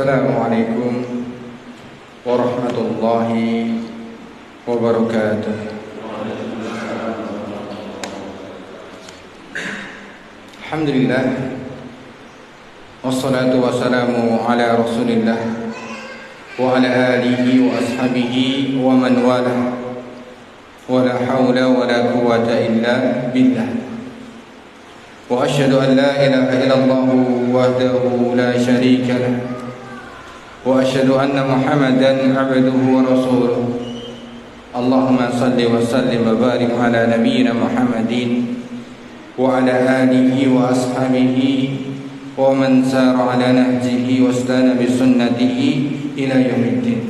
Assalamualaikum warahmatullahi wabarakatuh. Alhamdulillah, wassalatu wassalamu ala rasulillah wa ala alihi wa ashabihi wa man wala, wa la hawla wa la quwwata illa billah. Wa asyhadu an la ilaha illallah wahdahu la syarika lah, wa asyhadu anna Muhammadan abduhu wa rasuluh. Allahumma salli wa sallim wa barik ala nabiyyina Muhammadin wa ala alihi wa ashabihi wa man sara ala nahjihi wa istana bi sunnatihi ila yaumiddin.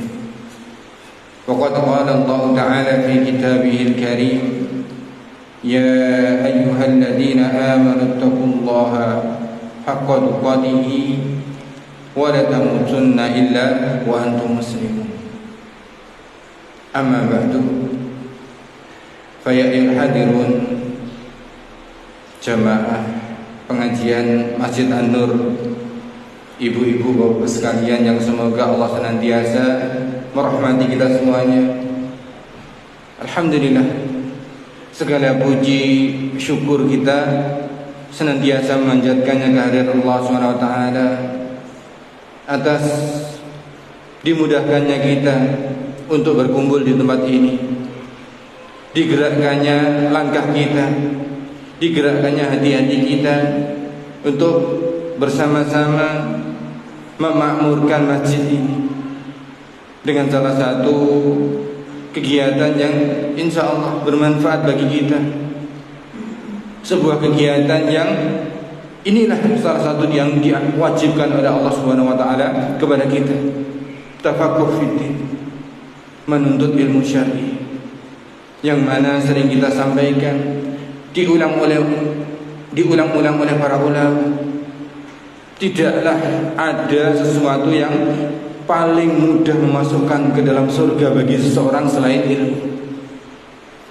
Wa qad qala Allah ta'ala fi kitabihil karim, ya ayyuhalladzina amanu taqullaha haqqa tuqatih wa la tamutunna illa wa antum muslimun. Amma ba'du, fa ya hadirun jamaah pengajian Masjid An-Nur, ibu-ibu, bapak sekalian yang semoga Allah senantiasa merahmati kita semuanya. Alhamdulillah, segala puji syukur kita senantiasa memanjatkannya kehadirat Allah SWT atas dimudahkannya kita untuk berkumpul di tempat ini, digerakkannya langkah kita, digerakkannya hati-hati kita untuk bersama-sama memakmurkan masjid ini dengan salah satu kegiatan yang insya Allah bermanfaat bagi kita. Sebuah kegiatan yang inilah salah satu yang diwajibkan oleh Allah Subhanahu wa taala kepada kita. Tafaqquh fiddin, menuntut ilmu syar'i, yang mana sering kita sampaikan, diulang-ulang oleh para ulama. Tidaklah ada sesuatu yang paling mudah memasukkan ke dalam surga bagi seseorang selain ilmu.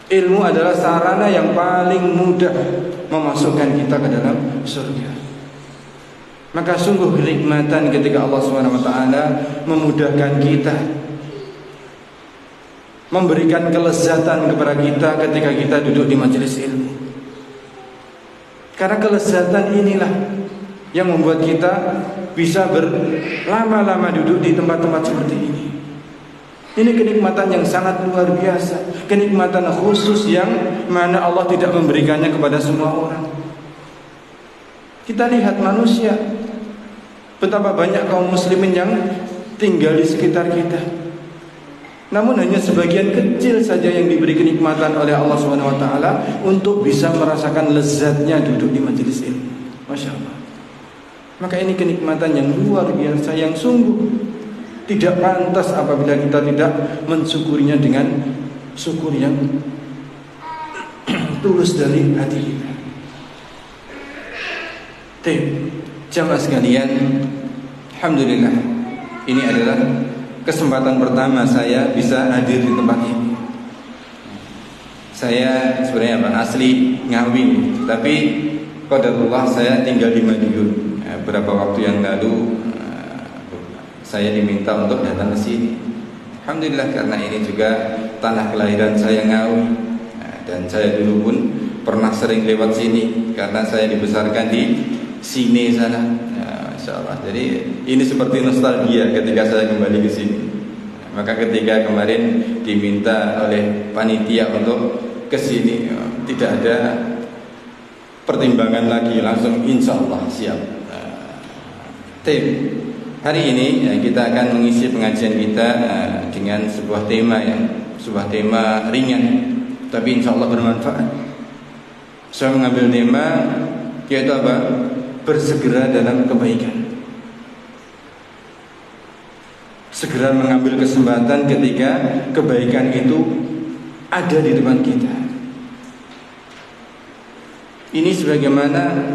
Ilmu adalah sarana yang paling mudah memasukkan kita ke dalam surga. Maka sungguh kenikmatan ketika Allah SWT memudahkan kita, memberikan kelezatan kepada kita ketika kita duduk di majelis ilmu. Karena kelezatan inilah yang membuat kita bisa berlama-lama duduk di tempat-tempat seperti ini. Ini kenikmatan yang sangat luar biasa, kenikmatan khusus yang mana Allah tidak memberikannya kepada semua orang. Kita lihat manusia, betapa banyak kaum muslimin yang tinggal di sekitar kita, namun hanya sebagian kecil saja yang diberi kenikmatan oleh Allah SWT untuk bisa merasakan lezatnya duduk di majelis ilmu. Masya Allah. Maka ini kenikmatan yang luar biasa, yang sungguh tidak pantas apabila kita tidak mensyukurinya dengan syukur yang tulus dari hati kita. Jamaah sekalian, alhamdulillah, ini adalah kesempatan pertama saya bisa hadir di tempat ini. Saya sebenarnya asli Ngawi, tapi qadarullah saya tinggal di Madiun. Beberapa waktu yang lalu saya diminta untuk datang ke sini. Alhamdulillah, karena ini juga tanah kelahiran saya Ngawi, dan saya dulu pun pernah sering lewat sini karena saya dibesarkan di sini sana. Masya Allah. Jadi ini seperti nostalgia ketika saya kembali ke sini. Maka ketika kemarin diminta oleh panitia untuk ke sini, tidak ada pertimbangan lagi, langsung insya Allah siap. Hari ini kita akan mengisi pengajian kita dengan sebuah tema ringan, tapi insya Allah bermanfaat. Saya mengambil tema yaitu apa? Bersegera dalam kebaikan. Segera mengambil kesempatan ketika kebaikan itu ada di depan kita. Ini sebagaimana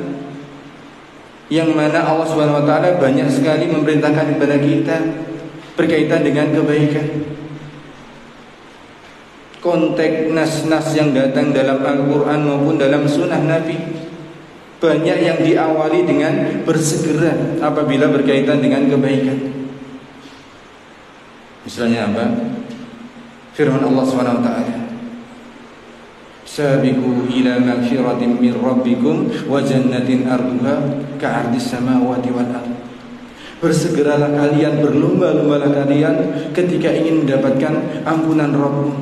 yang mana Allah SWT banyak sekali memerintahkan kepada kita berkaitan dengan kebaikan. Konteks nas-nas yang datang dalam Al-Quran maupun dalam sunnah Nabi banyak yang diawali dengan bersegera apabila berkaitan dengan kebaikan. Misalnya apa? Firman Allah Subhanahu wa taala, "Sabiqu ila magfiratin min rabbikum wa jannatin arduha ka'ardis samawati wal ardh." Bersegeralah kalian, berlomba-lombalah kalian ketika ingin mendapatkan ampunan Rabbmu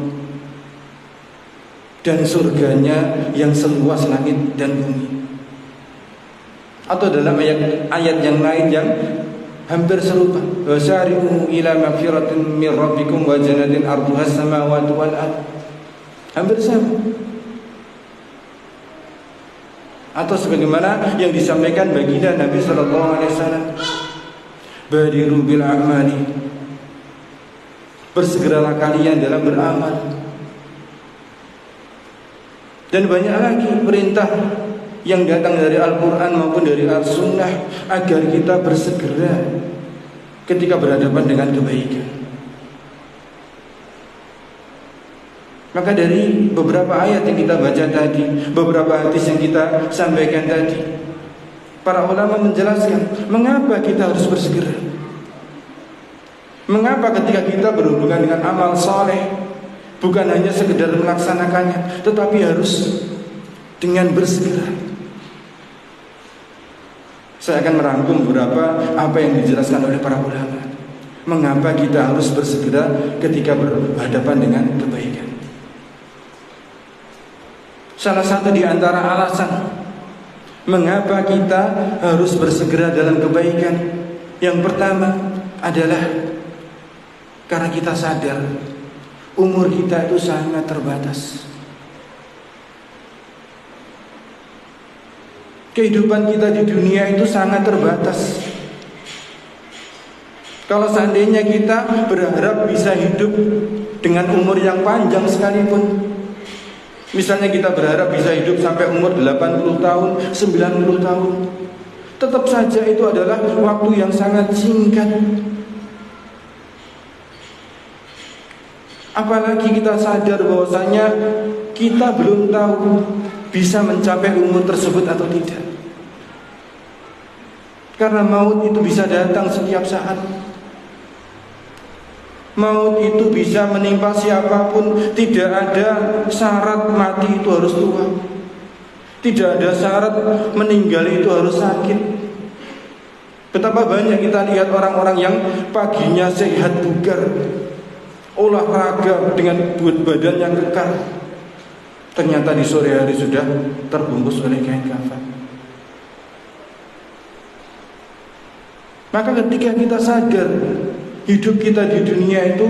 dan surganya yang seluas langit dan bumi. Atau dalam ayat yang lain yang hampir serupa, "Wasari'u ila magfiratin min rabbikum wa jannatin arduha samawati wal ardh." Hampir sama. Atau sebagaimana yang disampaikan baginda Nabi sallallahu alaihi wasallam, "Badiru bil a'mali." Bersegeralah kalian dalam beramal. Dan banyak lagi perintah yang datang dari Al-Quran maupun dari As-Sunnah agar kita bersegera ketika berhadapan dengan kebaikan. Maka dari beberapa ayat yang kita baca tadi, beberapa hadis yang kita sampaikan tadi, para ulama menjelaskan mengapa kita harus bersegera. Mengapa ketika kita berhubungan dengan amal saleh bukan hanya sekedar melaksanakannya, tetapi harus dengan bersegera. Saya akan merangkum beberapa apa yang dijelaskan oleh para ulama. Mengapa kita harus bersegera ketika berhadapan dengan kebaikan. Salah satu di antara alasan mengapa kita harus bersegera dalam kebaikan, yang pertama adalah karena kita sadar umur kita itu sangat terbatas. Kehidupan kita di dunia itu sangat terbatas. Kalau seandainya kita berharap bisa hidup dengan umur yang panjang sekalipun, misalnya kita berharap bisa hidup sampai umur 80 tahun, 90 tahun, tetap saja itu adalah waktu yang sangat singkat. Apalagi kita sadar bahwasanya kita belum tahu bisa mencapai umur tersebut atau tidak. Karena maut itu bisa datang setiap saat. Maut itu bisa menimpa siapapun. Tidak ada syarat mati itu harus tua. Tidak ada syarat meninggal itu harus sakit. Betapa banyak kita lihat orang-orang yang paginya sehat bugar, olahraga dengan badan yang kekar, ternyata di sore hari sudah terbungkus oleh kain kafan. Maka ketika kita sadar hidup kita di dunia itu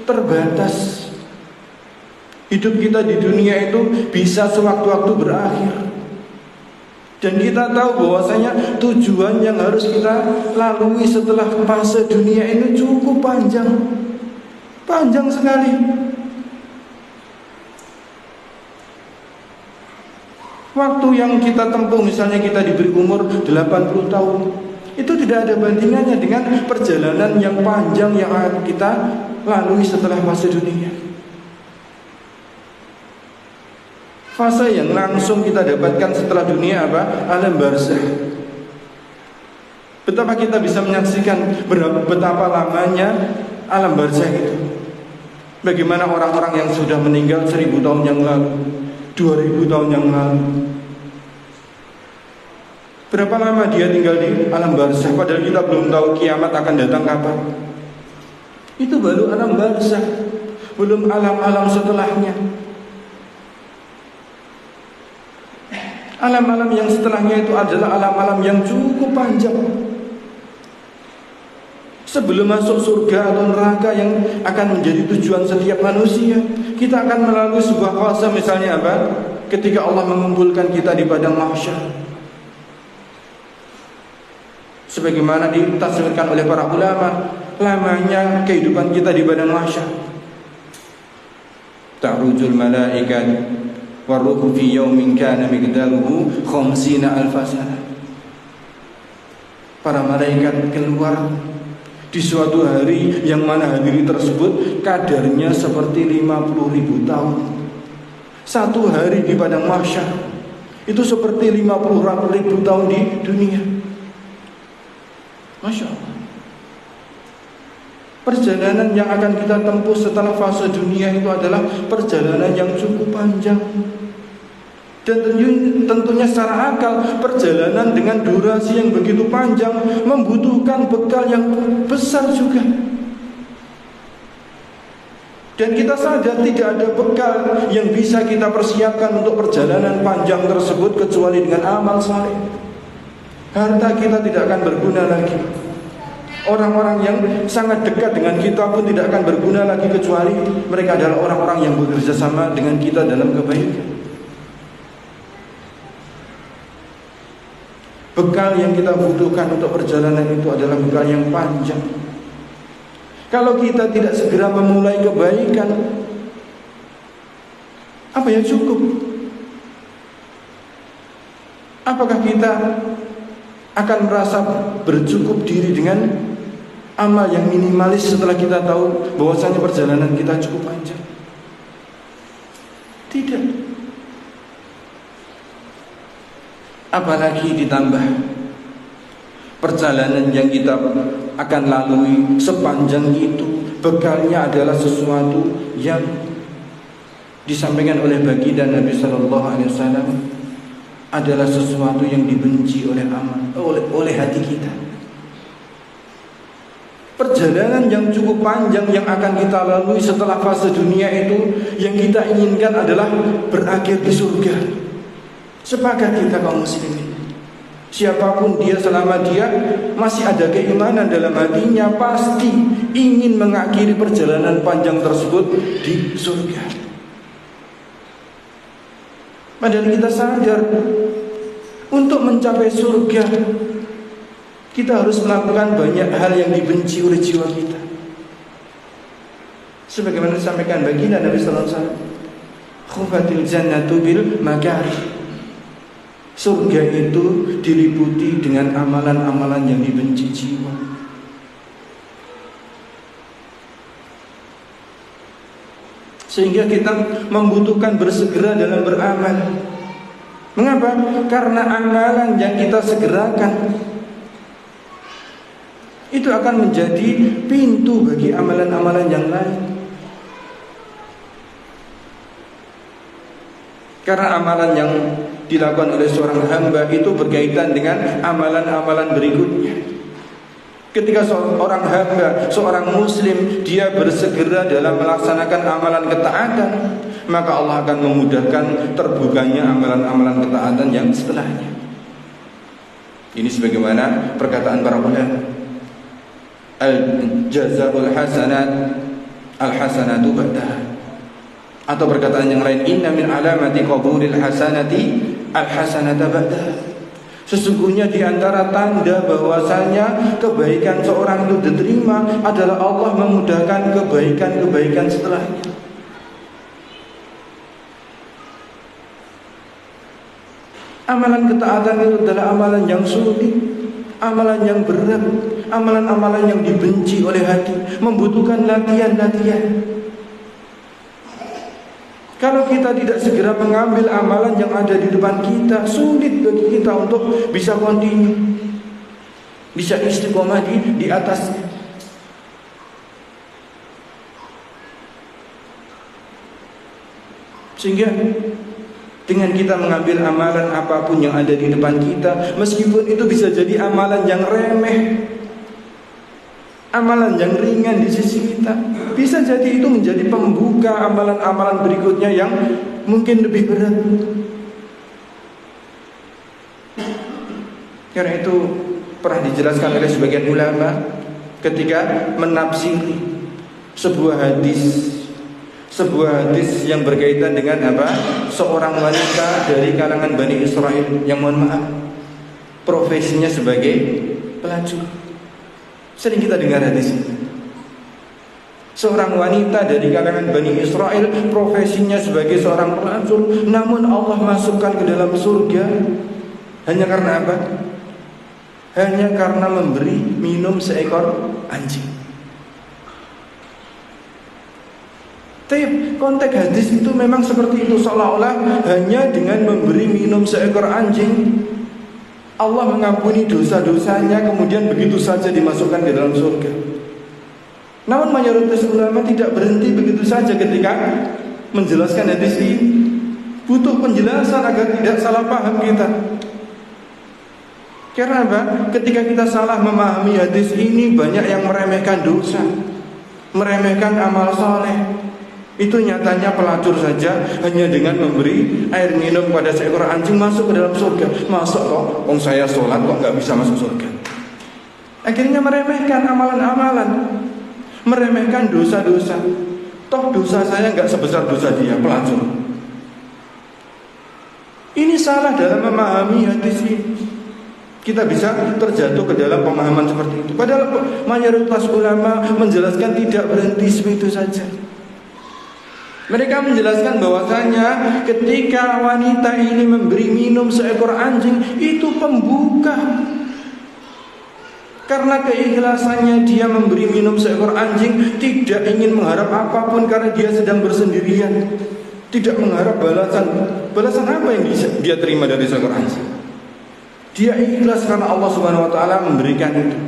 terbatas, hidup kita di dunia itu bisa sewaktu-waktu berakhir, dan kita tahu bahwasanya tujuan yang harus kita lalui setelah fase dunia ini cukup panjang, panjang sekali. Waktu yang kita tempuh, misalnya kita diberi umur 80 tahun, itu tidak ada bandingannya dengan perjalanan yang panjang yang akan kita lalui setelah fase dunia. Fase yang langsung kita dapatkan setelah dunia apa? Alam barzakh. Betapa kita bisa menyaksikan betapa lamanya alam barzakh itu. Bagaimana orang-orang yang sudah meninggal 1000 tahun yang lalu, 2000 tahun yang lalu, berapa lama dia tinggal di alam barzakh, padahal kita belum tahu kiamat akan datang kapan. Itu baru alam barzakh, belum alam-alam setelahnya. Alam-alam yang setelahnya itu adalah alam-alam yang cukup panjang. Sebelum masuk surga atau neraka yang akan menjadi tujuan setiap manusia, kita akan melalui sebuah fase, misalnya apa? Ketika Allah mengumpulkan kita di padang mahsyar. Sebagaimana ditafsirkan oleh para ulama, lamanya kehidupan kita di padang mahsyar. Ta'rujul malaikat waruhu fi yaumin kana miqdaruhu 50 alf sanah. Para malaikat keluar di suatu hari yang mana hari tersebut kadarnya seperti 50.000 tahun. Satu hari di padang mahsyar itu seperti 50.000 tahun di dunia. Masya Allah. Perjalanan yang akan kita tempuh setelah fase dunia itu adalah perjalanan yang cukup panjang. Dan tentunya secara akal, perjalanan dengan durasi yang begitu panjang membutuhkan bekal yang besar juga. Dan kita sadar tidak ada bekal yang bisa kita persiapkan untuk perjalanan panjang tersebut kecuali dengan amal saleh. Harta kita tidak akan berguna lagi. Orang-orang yang sangat dekat dengan kita pun tidak akan berguna lagi kecuali mereka adalah orang-orang yang bekerja sama dengan kita dalam kebaikan. Bekal yang kita butuhkan untuk perjalanan itu adalah bekal yang panjang. Kalau kita tidak segera memulai kebaikan, apa yang cukup? Apakah kita akan merasa bercukup diri dengan amal yang minimalis setelah kita tahu bahwasanya perjalanan kita cukup panjang? Tidak. Apalagi ditambah perjalanan yang kita akan lalui sepanjang itu, bekalnya adalah sesuatu yang disampaikan oleh baginda Nabi Sallallahu Alaihi Wasallam adalah sesuatu yang dibenci oleh oleh hati kita. Perjalanan yang cukup panjang yang akan kita lalui setelah fase dunia itu, yang kita inginkan adalah berakhir di surga. Sepakat kita kaum muslimin, siapapun dia selama dia masih ada keimanan dalam hatinya, pasti ingin mengakhiri perjalanan panjang tersebut di surga. Padahal kita sadar untuk mencapai surga kita harus melakukan banyak hal yang dibenci oleh jiwa kita. Sebagaimana disampaikan baginda Nabi sallallahu alaihi wasallam, khufatil jannatu bil makarih. Surga itu diliputi dengan amalan-amalan yang dibenci jiwa. Sehingga kita membutuhkan bersegera dalam beramal. Mengapa? Karena amalan yang kita segerakan itu akan menjadi pintu bagi amalan-amalan yang lain. Karena amalan yang dilakukan oleh seorang hamba itu berkaitan dengan amalan-amalan berikutnya. Ketika seorang hamba, seorang muslim, dia bersegera dalam melaksanakan amalan ketaatan, maka Allah akan memudahkan terbukanya amalan-amalan ketaatan yang setelahnya. Ini sebagaimana perkataan para ulama, al-jazaa'ul hasanat al-hasanatu ba'daha. Atau perkataan yang lain, inna min alamati qabulil hasanati al-hasanata ba'daha. Sesungguhnya di antara tanda bahwasanya kebaikan seorang itu diterima adalah Allah memudahkan kebaikan-kebaikan setelahnya. Amalan ketaatan itu adalah amalan yang sulit, amalan yang berat, amalan-amalan yang dibenci oleh hati, membutuhkan latihan-latihan. Kalau kita tidak segera mengambil amalan yang ada di depan kita, sulit bagi kita untuk bisa continue, bisa istiqomah di atasnya. Sehingga dengan kita mengambil amalan apapun yang ada di depan kita, meskipun itu bisa jadi amalan yang remeh, amalan yang ringan di sisi kita, bisa jadi itu menjadi pembuka amalan-amalan berikutnya yang mungkin lebih berat. Karena itu pernah dijelaskan oleh sebagian ulama ketika menafsiri sebuah hadis yang berkaitan dengan apa? Seorang wanita dari kalangan Bani Israel yang, mohon maaf, profesinya sebagai pelacur. Sering kita dengar hadis ini. Seorang wanita dari kalangan Bani Israel, profesinya sebagai seorang pelacur, namun Allah masukkan ke dalam surga hanya karena apa? Hanya karena memberi minum seekor anjing. Tapi konteks hadis itu memang seperti itu, seolah-olah hanya dengan memberi minum seekor anjing Allah mengampuni dosa-dosanya, kemudian begitu saja dimasukkan ke dalam surga. Namun mayoritas ulama tidak berhenti begitu saja ketika menjelaskan hadis ini. Butuh penjelasan agar tidak salah paham kita. Karena apa? Ketika kita salah memahami hadis ini, banyak yang meremehkan dosa, meremehkan amal soleh. Itu nyatanya pelacur saja hanya dengan memberi air minum pada seekor anjing masuk ke dalam surga. Masuk kok, wong saya sholat kok nggak bisa masuk surga. Akhirnya meremehkan amalan-amalan, meremehkan dosa-dosa. Toh dosa saya nggak sebesar dosa dia, pelacur. Ini salah dalam memahami hadis ini. Kita bisa terjatuh ke dalam pemahaman seperti itu. Padahal mayoritas ulama menjelaskan tidak berhenti segitu saja. Mereka menjelaskan bahwasanya ketika wanita ini memberi minum seekor anjing, itu pembuka. Karena keikhlasannya dia memberi minum seekor anjing, tidak ingin mengharap apapun karena dia sedang bersendirian. Tidak mengharap balasan apa yang dia terima dari seekor anjing. Dia ikhlas karena Allah Subhanahu wa taala memberikan itu.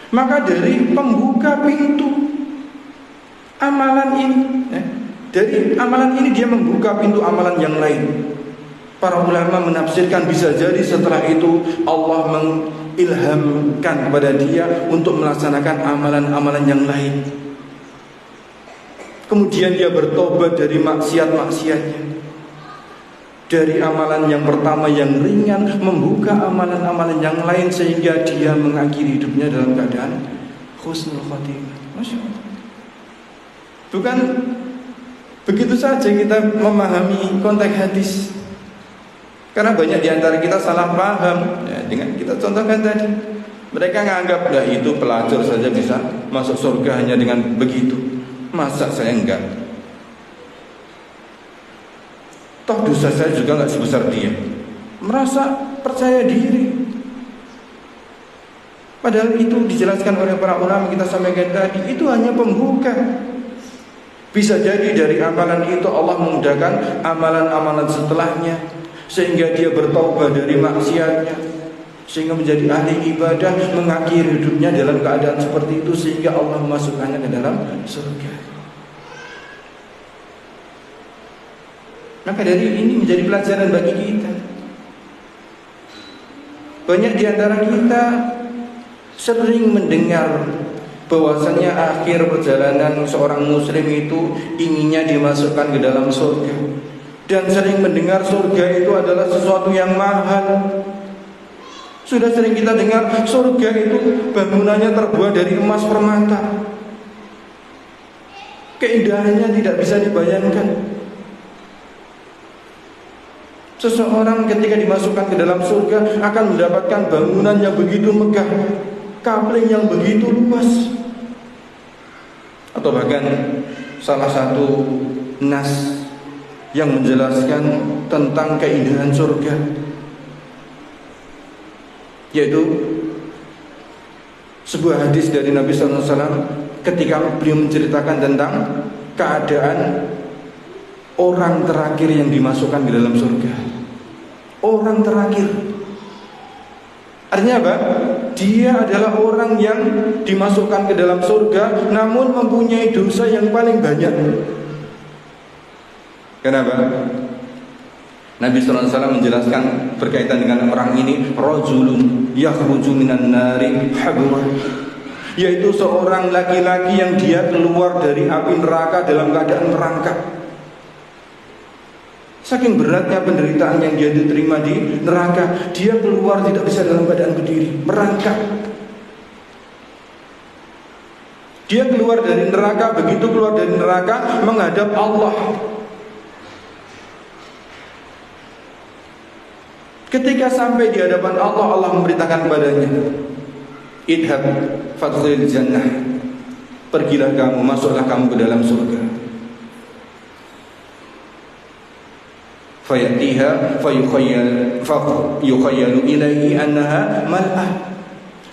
Maka dari pembuka pintu amalan ini, dari amalan ini dia membuka pintu amalan yang lain. Para ulama menafsirkan bisa jadi setelah itu Allah mengilhamkan kepada dia untuk melaksanakan amalan-amalan yang lain. Kemudian dia bertobat dari maksiat-maksiatnya. Dari amalan yang pertama yang ringan, membuka amalan-amalan yang lain, sehingga dia mengakhiri hidupnya dalam keadaan husnul khotimah. Masya Allah. Bukan begitu saja kita memahami konteks hadis. Karena banyak di antara kita salah paham ya, dengan kita contohkan tadi. Mereka menganggap itu pelacur saja bisa masuk surga hanya dengan begitu. Masa saya enggak? Toh dosa saya juga enggak sebesar dia. Merasa percaya diri. Padahal itu dijelaskan oleh para ulama kita sampaikan tadi, itu hanya pembuka. Bisa jadi dari amalan itu Allah memudahkan amalan-amalan setelahnya, sehingga dia bertaubat dari maksiatnya, sehingga menjadi ahli ibadah, mengakhiri hidupnya dalam keadaan seperti itu, sehingga Allah memasukkannya ke dalam surga. Maka dari ini menjadi pelajaran bagi kita. Banyak di antara kita sering mendengar bahwasanya akhir perjalanan seorang muslim itu inginnya dimasukkan ke dalam surga, dan sering mendengar surga itu adalah sesuatu yang mahal. Sudah sering kita dengar surga itu bangunannya terbuat dari emas permata. Keindahannya tidak bisa dibayangkan. Seseorang ketika dimasukkan ke dalam surga akan mendapatkan bangunan yang begitu megah, kapling yang begitu luas. Atau bahkan salah satu nas yang menjelaskan tentang keindahan surga, yaitu sebuah hadis dari Nabi SAW ketika beliau menceritakan tentang keadaan orang terakhir yang dimasukkan ke dalam surga. Orang terakhir, artinya apa? Dia adalah orang yang dimasukkan ke dalam surga namun mempunyai dosa yang paling banyak. Kenapa? Nabi SAW menjelaskan berkaitan dengan orang ini, rajulun yakhruju minan nari habwa, yaitu seorang laki-laki yang dia keluar dari api neraka dalam keadaan merangkak. Saking beratnya penderitaan yang dia diterima di neraka, dia keluar tidak bisa dalam keadaan berdiri, merangkak. Dia keluar dari neraka, begitu keluar dari neraka menghadap Allah. Ketika sampai di hadapan Allah, Allah memberitakan kepadanya, idhab fadkhilil jannah, pergilah kamu, masuklah kamu ke dalam surga. Fayatiha fayukhayyalu ilaihi annaha mal'ah.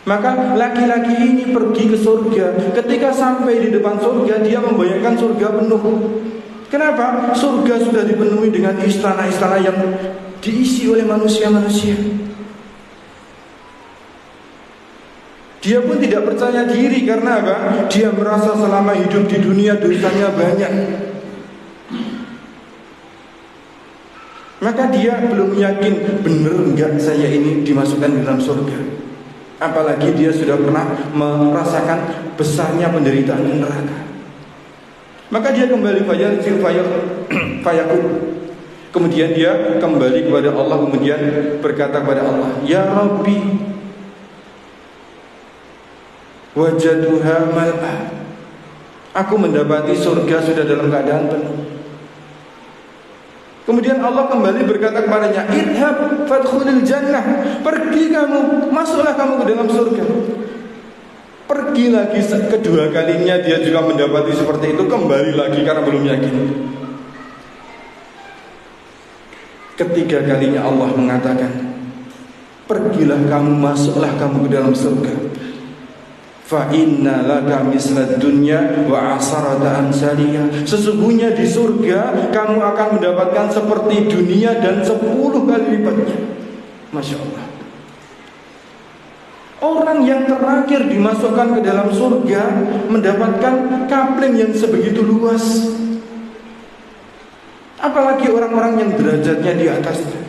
Maka laki-laki ini pergi ke surga. Ketika sampai di depan surga, dia membayangkan surga penuh. Kenapa? Surga sudah dipenuhi dengan istana-istana yang diisi oleh manusia-manusia. Dia pun tidak percaya diri. Karena apa? Dia merasa selama hidup di dunia dosanya banyak. Maka dia belum yakin, benar enggak saya ini dimasukkan dalam surga. Apalagi dia sudah pernah merasakan besarnya penderitaan di neraka. Maka dia kembali fayaqul. Kemudian dia kembali kepada Allah, kemudian berkata kepada Allah, Ya Rabbi, wajaduha mal'a. Aku mendapati surga sudah dalam keadaan penuh. Kemudian Allah kembali berkata kepadanya, Idhab fadkhulil jannah. Pergi kamu, masuklah kamu ke dalam surga. Pergi lagi kedua kalinya dia juga mendapati seperti itu. Kembali lagi karena belum yakin. Ketiga kalinya Allah mengatakan, pergilah kamu, masuklah kamu ke dalam surga. Fa inna laka mislad dunya wa asarata amsaliyah. Sesungguhnya di surga kamu akan mendapatkan seperti dunia dan 10 kali lipatnya. Masya Allah. Orang yang terakhir dimasukkan ke dalam surga mendapatkan kapling yang sebegitu luas. Apalagi orang-orang yang derajatnya di atasnya.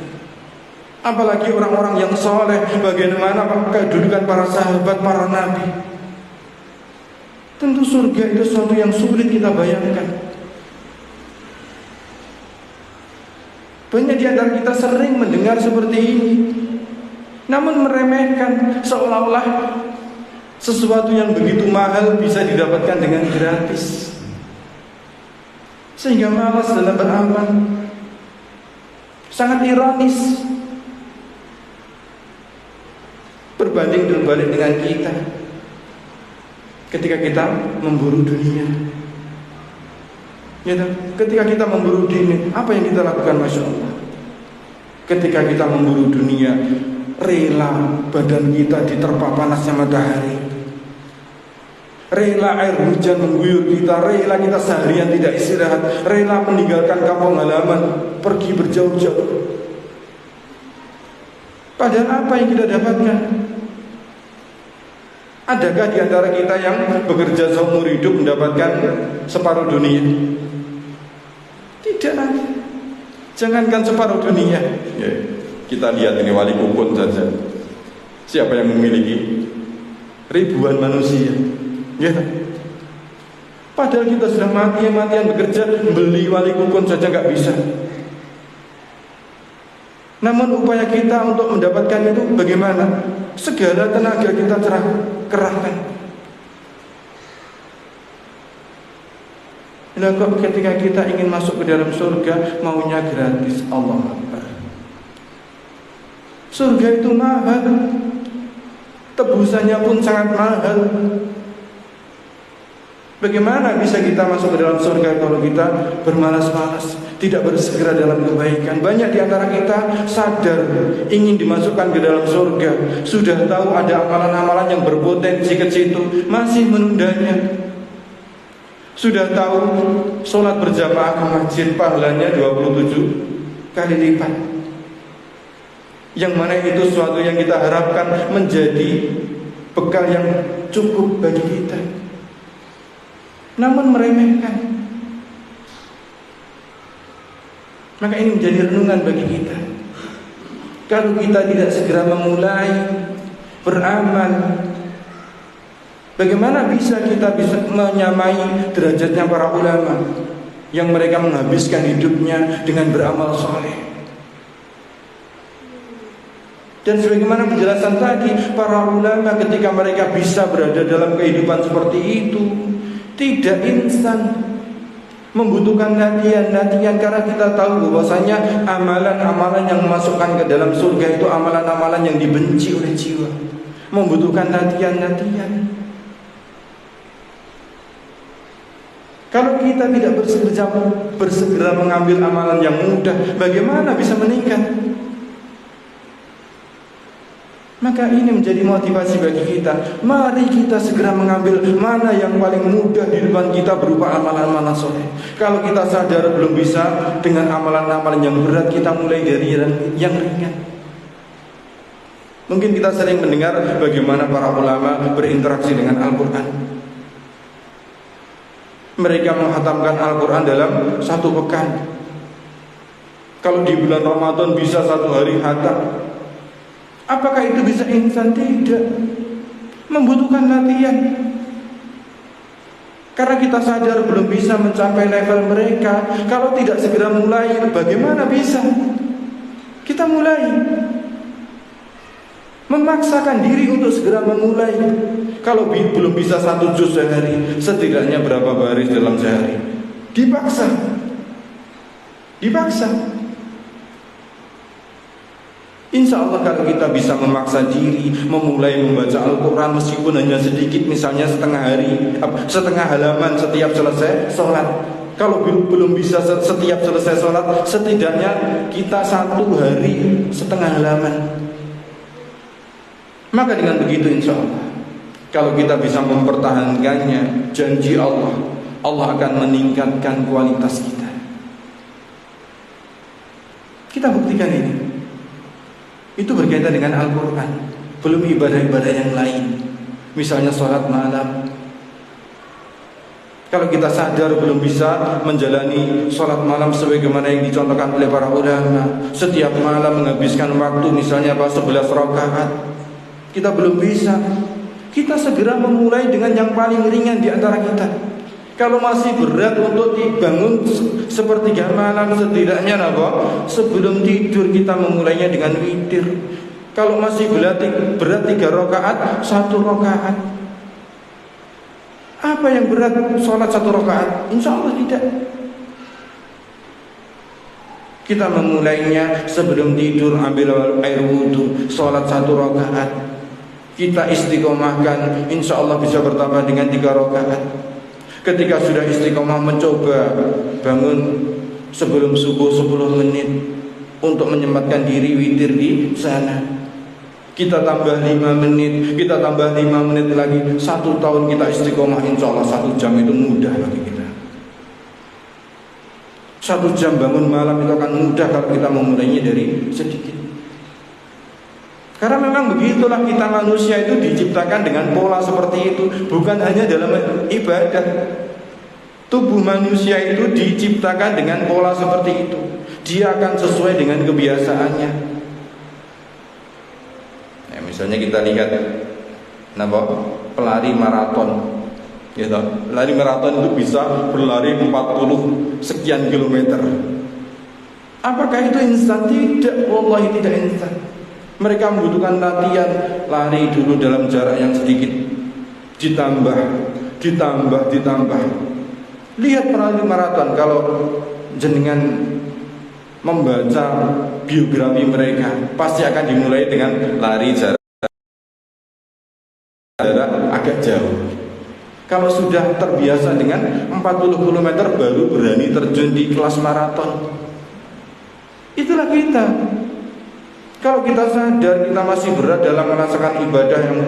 Apalagi orang-orang yang soleh. Bagaimana kedudukan para sahabat, para nabi. Tentu surga itu sesuatu yang sulit kita bayangkan. Banyak di antara kita sering mendengar seperti ini, namun meremehkan, seolah-olah sesuatu yang begitu mahal bisa didapatkan dengan gratis, sehingga malas dalam beramal. Sangat ironis berbanding terbalik dengan kita. Ketika kita memburu dunia, ya, ketika kita memburu dunia, apa yang kita lakukan? Masya Allah. Ketika kita memburu dunia, rela badan kita diterpa panasnya matahari, rela air hujan mengguyur kita, rela kita seharian tidak istirahat, rela meninggalkan kampung halaman, pergi berjauh-jauh. Padahal apa yang kita dapatkan? Adakah di antara kita yang bekerja seumur hidup mendapatkan separuh dunia? Tidak ada. Jangankan separuh dunia, ya, kita lihat ini wali kukun saja. Siapa yang memiliki ribuan manusia? Ya. Padahal kita sudah mati-matian bekerja, beli wali kukun saja nggak bisa. Namun upaya kita untuk mendapatkan itu bagaimana? Segala tenaga kita kerahkan. Nah, kok ketika kita ingin masuk ke dalam surga maunya gratis? Allah Akbar. Surga itu mahal, tebusannya pun sangat mahal. Bagaimana bisa kita masuk ke dalam surga kalau kita bermalas-malas, tidak bersegera dalam kebaikan? Banyak di antara kita sadar ingin dimasukkan ke dalam surga, sudah tahu ada amalan-amalan yang berpotensi ke situ, masih menundanya. Sudah tahu sholat berjamaah ke masjid pahalanya 27 kali lipat, yang mana itu sesuatu yang kita harapkan menjadi bekal yang cukup bagi kita, namun meremehkan. Maka ini menjadi renungan bagi kita. Kalau kita tidak segera memulai beramal, bagaimana bisa kita bisa menyamai derajatnya para ulama yang mereka menghabiskan hidupnya dengan beramal soleh? Dan sebagaimana penjelasan tadi, para ulama ketika mereka bisa berada dalam kehidupan seperti itu, tidak instan, membutuhkan latihan. Karena kita tahu bahwasanya amalan-amalan yang memasukkan ke dalam surga itu amalan-amalan yang dibenci oleh jiwa, membutuhkan latihan. Kalau kita tidak bersegera mengambil amalan yang mudah, bagaimana bisa meningkat? Maka ini menjadi motivasi bagi kita. Mari kita segera mengambil mana yang paling mudah di depan kita berupa amalan-amalan soleh. Kalau kita sadar belum bisa dengan amalan-amalan yang berat, kita mulai dari yang ringan. Mungkin kita sering mendengar bagaimana para ulama berinteraksi dengan Al-Quran. Mereka menghatamkan Al-Quran dalam satu pekan. Kalau di bulan Ramadan bisa 1 hari khatam, apakah itu bisa instan? Tidak. Membutuhkan latihan. Karena kita sadar belum bisa mencapai level mereka. Kalau tidak segera mulai, bagaimana bisa? Kita mulai, memaksakan diri untuk segera memulai. Kalau belum bisa 1 juz sehari, setidaknya berapa baris dalam sehari? Dipaksa. Insya Allah kalau kita bisa memaksa diri memulai membaca Al-Quran meskipun hanya sedikit, misalnya setengah halaman setiap selesai sholat. Kalau belum bisa setiap selesai sholat, setidaknya kita 1 hari setengah halaman. Maka dengan begitu insya Allah, kalau kita bisa mempertahankannya, janji Allah akan meningkatkan kualitas kita. Kita buktikan ini. Itu berkaitan dengan Al-Quran. Belum ibadah-ibadah yang lain, misalnya sholat malam. Kalau kita sadar belum bisa menjalani sholat malam sebagaimana yang dicontohkan oleh para ulama, setiap malam menghabiskan waktu misalnya 11 rakaat, kita belum bisa, kita segera memulai dengan yang paling ringan di antara kita. Kalau masih berat untuk dibangun sepertiga malam, setidaknya sebelum tidur kita memulainya dengan witir. Kalau masih berat 3 rakaat, 1 rakaat. Apa yang berat sholat 1 rakaat? Insya Allah tidak. Kita memulainya sebelum tidur, ambil air wudhu, sholat 1 rakaat. Kita istiqomahkan, insya Allah bisa bertambah dengan 3 rakaat. Ketika sudah istiqomah, mencoba bangun sebelum subuh 10 menit untuk menyempatkan diri witir di sana. Kita tambah 5 menit, kita tambah 5 menit lagi. 1 tahun kita istiqomah, insya Allah 1 jam itu mudah bagi kita. 1 jam bangun malam itu akan mudah kalau kita memulainya dari sedikit. Karena memang begitulah kita manusia itu diciptakan dengan pola seperti itu. Bukan hanya dalam ibadah. Tubuh manusia itu diciptakan dengan pola seperti itu. Dia akan sesuai dengan kebiasaannya. Ya, misalnya kita lihat pelari maraton. Gitu. Pelari maraton itu bisa berlari 40 sekian kilometer. Apakah itu instan? Tidak, wallahi tidak instan. Mereka membutuhkan latihan, lari dulu dalam jarak yang sedikit, ditambah. Lihat pelari maraton, kalau jenengan membaca biografi mereka, pasti akan dimulai dengan lari jarak agak jauh. Kalau sudah terbiasa dengan 40 km baru berani terjun di kelas maraton. Itulah kita. Kalau kita sadar kita masih berat dalam merasakan ibadah yang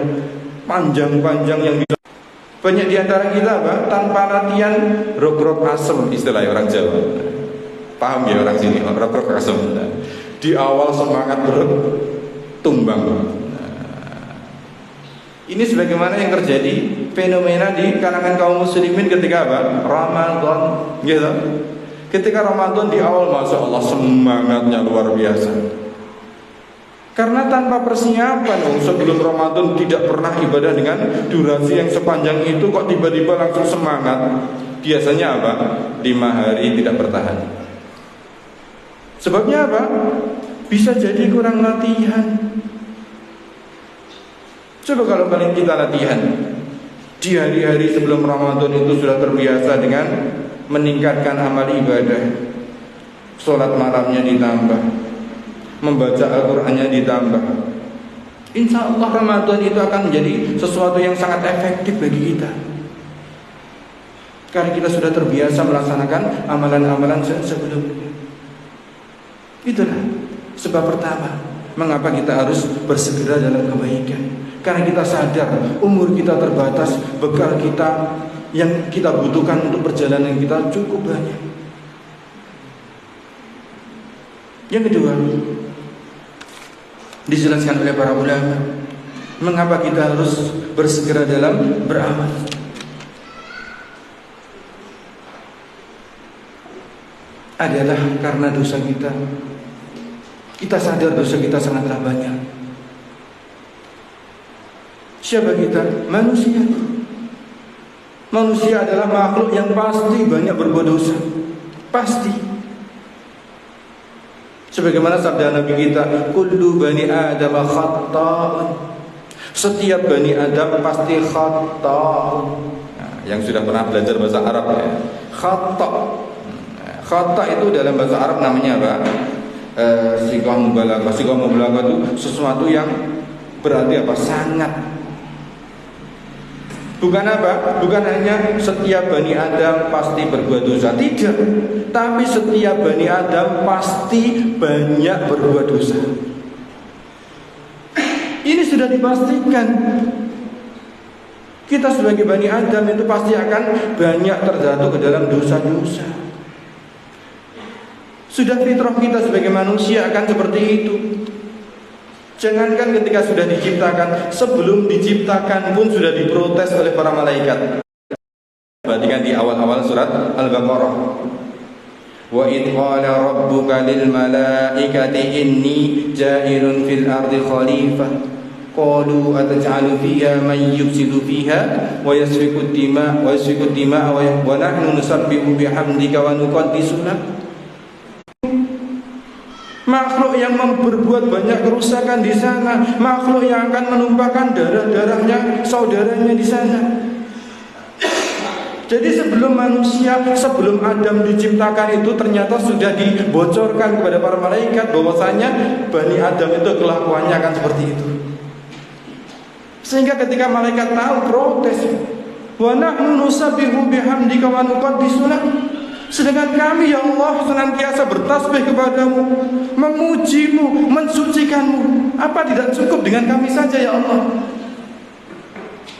panjang-panjang yang banyak di antara kita tanpa latihan rok-rok asem, istilah orang Jawa. Paham ya orang sini, rok-rok asem. Di awal semangat berat, tumbang. Ini sebagaimana yang terjadi fenomena di kalangan kaum muslimin ketika Ramadan, gitu. Ketika Ramadan di awal, masya Allah semangatnya luar biasa. Karena tanpa persiapan, sebelum Ramadan tidak pernah ibadah dengan durasi yang sepanjang itu, kok tiba-tiba langsung semangat. Biasanya 5 hari tidak bertahan. Sebabnya apa? Bisa jadi kurang latihan. Coba kalau kalian kita latihan di hari-hari sebelum Ramadan itu sudah terbiasa dengan meningkatkan amal ibadah, sholat malamnya ditambah, membaca Al-Qurannya ditambah, insya Allah Ramadan itu akan menjadi sesuatu yang sangat efektif bagi kita. Karena kita sudah terbiasa melaksanakan amalan-amalan sebelumnya. Itulah sebab pertama mengapa kita harus bersegera dalam kebaikan. Karena kita sadar umur kita terbatas, bekal kita yang kita butuhkan untuk perjalanan kita cukup banyak. Yang kedua, Dijelaskan oleh para ulama mengapa kita harus bersegera dalam beramal. Adalah karena dosa kita. Kita sadar dosa kita sangatlah banyak. Siapa kita? Manusia. Manusia adalah makhluk yang pasti banyak berbuat dosa. Pasti. Sebagaimana sabda Nabi kita, kullu bani Adam khata'un. Setiap bani Adam pasti khata'un. Nah, yang sudah pernah belajar bahasa Arab ya. Khata'. Khata' itu dalam bahasa Arab namanya apa? Sighah mubalaghah. Sighah mubalaghah itu sesuatu yang berarti apa? Sangat. Bukan apa? Bukan hanya setiap Bani Adam pasti berbuat dosa. Tidak. Tapi setiap Bani Adam pasti banyak berbuat dosa. Ini sudah dipastikan. Kita sebagai Bani Adam itu pasti akan banyak terjatuh ke dalam dosa-dosa. Sudah fitrah kita sebagai manusia akan seperti itu. Jangankan ketika sudah diciptakan, sebelum diciptakan pun sudah diprotes oleh para malaikat. Perhatikan di awal-awal surat Al-Baqarah. Wa idh qala rabbuka lil malaikati inni ja'ilun fil ardi khalifah. Qalu ataj'alu fiha man yufsidu fiha wa yasfiku ad-dima' wa nahnu nusabbihu bihamdika wa nuqaddisu lak. Makhluk yang berbuat banyak kerusakan di sana, makhluk yang akan menumpahkan darah-darahnya saudaranya di sana. Jadi sebelum manusia, sebelum Adam diciptakan itu ternyata sudah dibocorkan kepada para malaikat bahwasanya Bani Adam itu kelakuannya akan seperti itu. Sehingga ketika malaikat tahu protes, wa nahnu nusabbihu bihamdika wa nuqaddisu lak. Sedangkan kami ya Allah senantiasa bertasbih kepadamu, memujimu, mensucikanmu. Apa tidak cukup dengan kami saja ya Allah?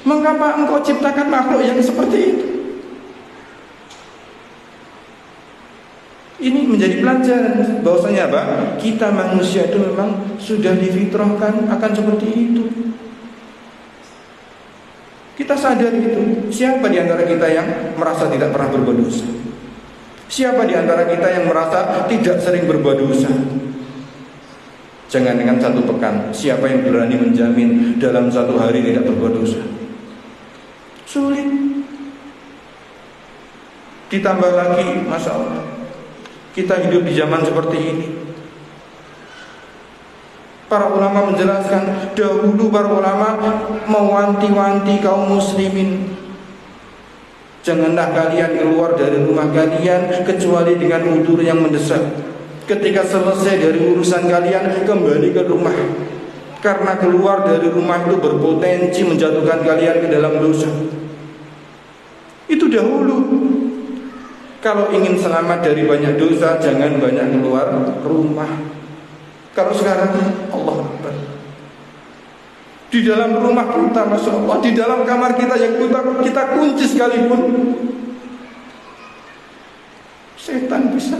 Mengapa engkau ciptakan makhluk yang seperti itu? Ini menjadi pelajaran bahwasanya apa? Kita manusia itu memang sudah difitrahkan akan seperti itu. Kita sadar itu. Siapa di antara kita yang merasa tidak pernah berbuat dosa? Siapa di antara kita yang merasa tidak sering berbuat dosa? Jangan dengan satu pekan. Siapa yang berani menjamin dalam satu hari tidak berbuat dosa? Sulit. Ditambah lagi, Masya Allah, kita hidup di zaman seperti ini. Para ulama menjelaskan, dahulu para ulama mewanti-wanti kaum muslimin, janganlah kalian keluar dari rumah kalian kecuali dengan udzur yang mendesak. Ketika selesai dari urusan kalian, kembali ke rumah. Karena keluar dari rumah itu berpotensi menjatuhkan kalian ke dalam dosa. Itu dahulu. Kalau ingin selamat dari banyak dosa, jangan banyak keluar rumah. Kalau sekarang, Allah Akbar, di dalam rumah kita, Masya Allah, di dalam kamar kita yang kita kunci sekalipun, setan bisa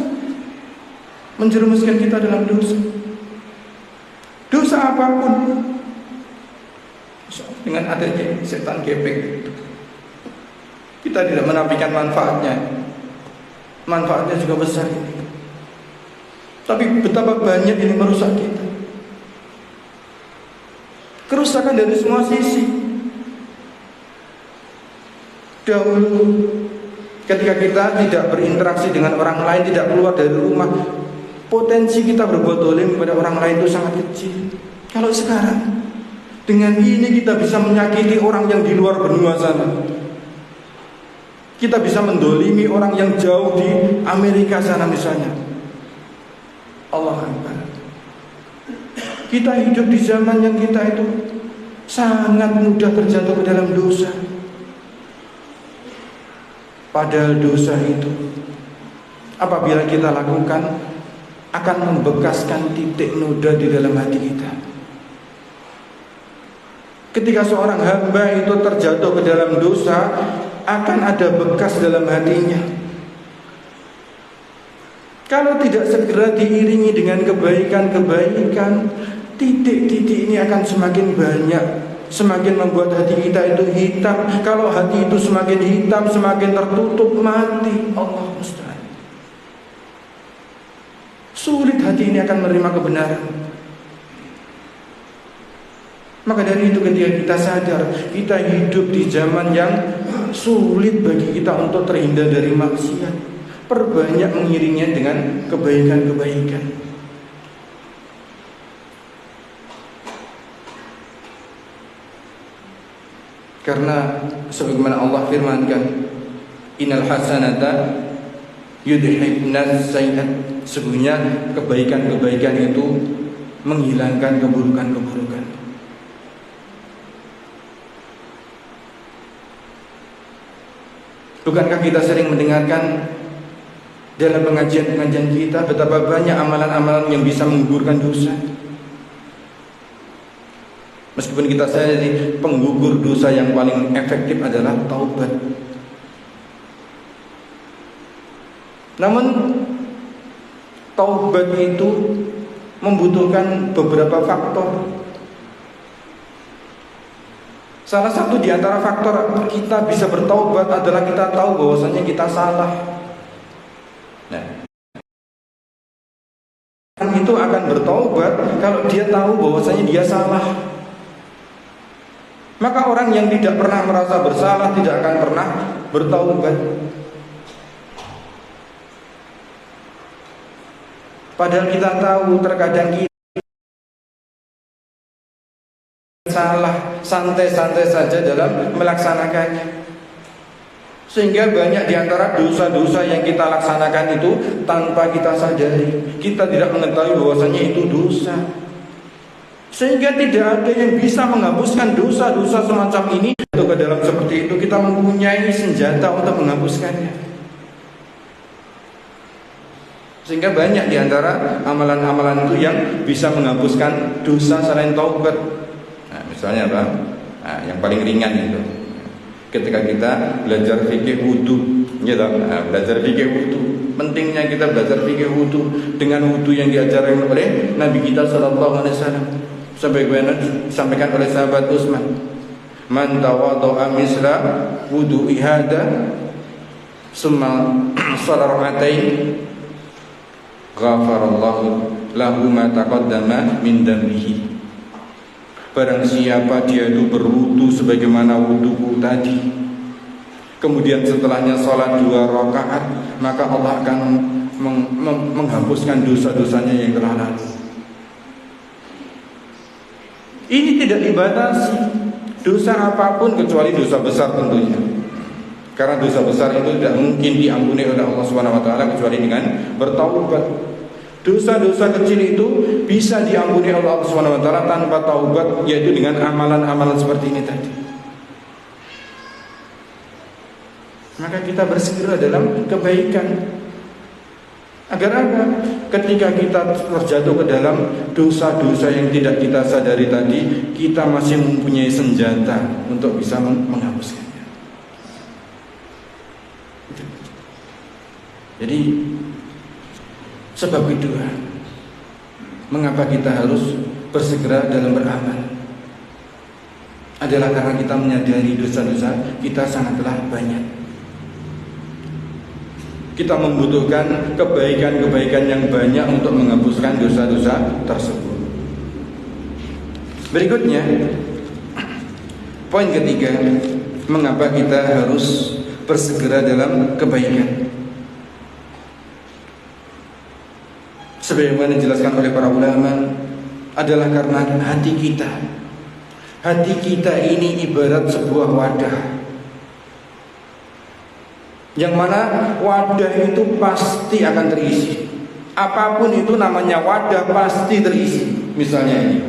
menjerumuskan kita dalam dosa. Dosa apapun. Dengan adanya setan gepeng, kita tidak menafikan manfaatnya. Manfaatnya juga besar. Tapi betapa banyak ini merusak kita. Kerusakan dari semua sisi. Dahulu ketika kita tidak berinteraksi dengan orang lain, tidak keluar dari rumah, potensi kita berbuat zalim kepada orang lain itu sangat kecil. Kalau sekarang dengan ini kita bisa menyakiti orang yang di luar benua sana. Kita bisa mendolimi orang yang jauh di Amerika sana misalnya. Allah Akbar. Kita hidup di zaman yang kita itu sangat mudah terjatuh ke dalam dosa. Padahal dosa itu apabila kita lakukan akan membekaskan titik noda di dalam hati kita. Ketika seorang hamba itu terjatuh ke dalam dosa, akan ada bekas dalam hatinya. Kalau tidak segera diiringi dengan kebaikan-kebaikan, titik-titik ini akan semakin banyak, semakin membuat hati kita itu hitam. Kalau hati itu semakin hitam, semakin tertutup, mati. Allah musta'an. Sulit hati ini akan menerima kebenaran. Maka dari itu ketika kita sadar kita hidup di zaman yang sulit bagi kita untuk terhindar dari maksiat, perbanyak mengiringnya dengan kebaikan-kebaikan. Karena sebagaimana Allah firmankan, innal hasanata yudhibnas sayyi'at, sesungguhnya kebaikan-kebaikan itu menghilangkan keburukan-keburukan. Bukankah kita sering mendengarkan dalam pengajian-pengajian kita betapa banyak amalan-amalan yang bisa menggugurkan dosa? Meskipun kita sadari penggugur dosa yang paling efektif adalah taubat. Namun taubat itu membutuhkan beberapa faktor. Salah satu di antara faktor kita bisa bertaubat adalah kita tahu bahwasanya kita salah. Nah, orang itu akan bertaubat kalau dia tahu bahwasanya dia salah. Maka orang yang tidak pernah merasa bersalah tidak akan pernah bertaubat. Padahal kita tahu terkadang kita salah, santai-santai saja dalam melaksanakannya. Sehingga banyak di antara dosa-dosa yang kita laksanakan itu tanpa kita sadari, kita tidak mengetahui bahwasanya itu dosa. Sehingga tidak ada yang bisa menghapuskan dosa-dosa semacam ini. Atau ke dalam seperti itu kita mempunyai senjata untuk menghapuskannya. Sehingga banyak di antara amalan-amalan itu yang bisa menghapuskan dosa selain taubat. Nah, misalnya apa? Nah, yang paling ringan itu ketika kita belajar fikih wudu, gitu. Nah, belajar fikih wudu, pentingnya kita belajar fikih wudu dengan wudu yang diajarkan oleh Nabi kita sallallahu alaihi wasallam. Sampaikan oleh sahabat Utsman, man tawadda'a misla wudu'i hada summa shalla rak'atain ghafarallahu lahu ma taqaddama min dambihi. Barang siapa dia itu berwudu sebagaimana wuduku tadi, kemudian setelahnya sholat 2 rakaat, maka Allah akan menghapuskan dosa-dosanya yang telah lalu. Ini tidak dibatasi dosa apapun kecuali dosa besar tentunya. Karena dosa besar itu tidak mungkin diampuni oleh Allah Subhanahu wa taala kecuali dengan bertaubat. Dosa-dosa kecil itu bisa diampuni oleh Allah Subhanahu wa taala tanpa taubat, yaitu dengan amalan-amalan seperti ini tadi. Maka kita bersegera dalam kebaikan. Agar apa? Ketika kita terjatuh ke dalam dosa-dosa yang tidak kita sadari tadi, kita masih mempunyai senjata untuk bisa menghapuskannya. Jadi sebab kedua, mengapa kita harus bersegera dalam beramal adalah karena kita menyadari dosa-dosa kita sangatlah banyak. Kita membutuhkan kebaikan-kebaikan yang banyak untuk menghapuskan dosa-dosa tersebut. Berikutnya, poin ketiga, mengapa kita harus bersegera dalam kebaikan. Sebagaimana dijelaskan oleh para ulama, adalah karena hati kita. Hati kita ini ibarat sebuah wadah, yang mana wadah itu pasti akan terisi. Apapun itu namanya wadah pasti terisi. Misalnya ini,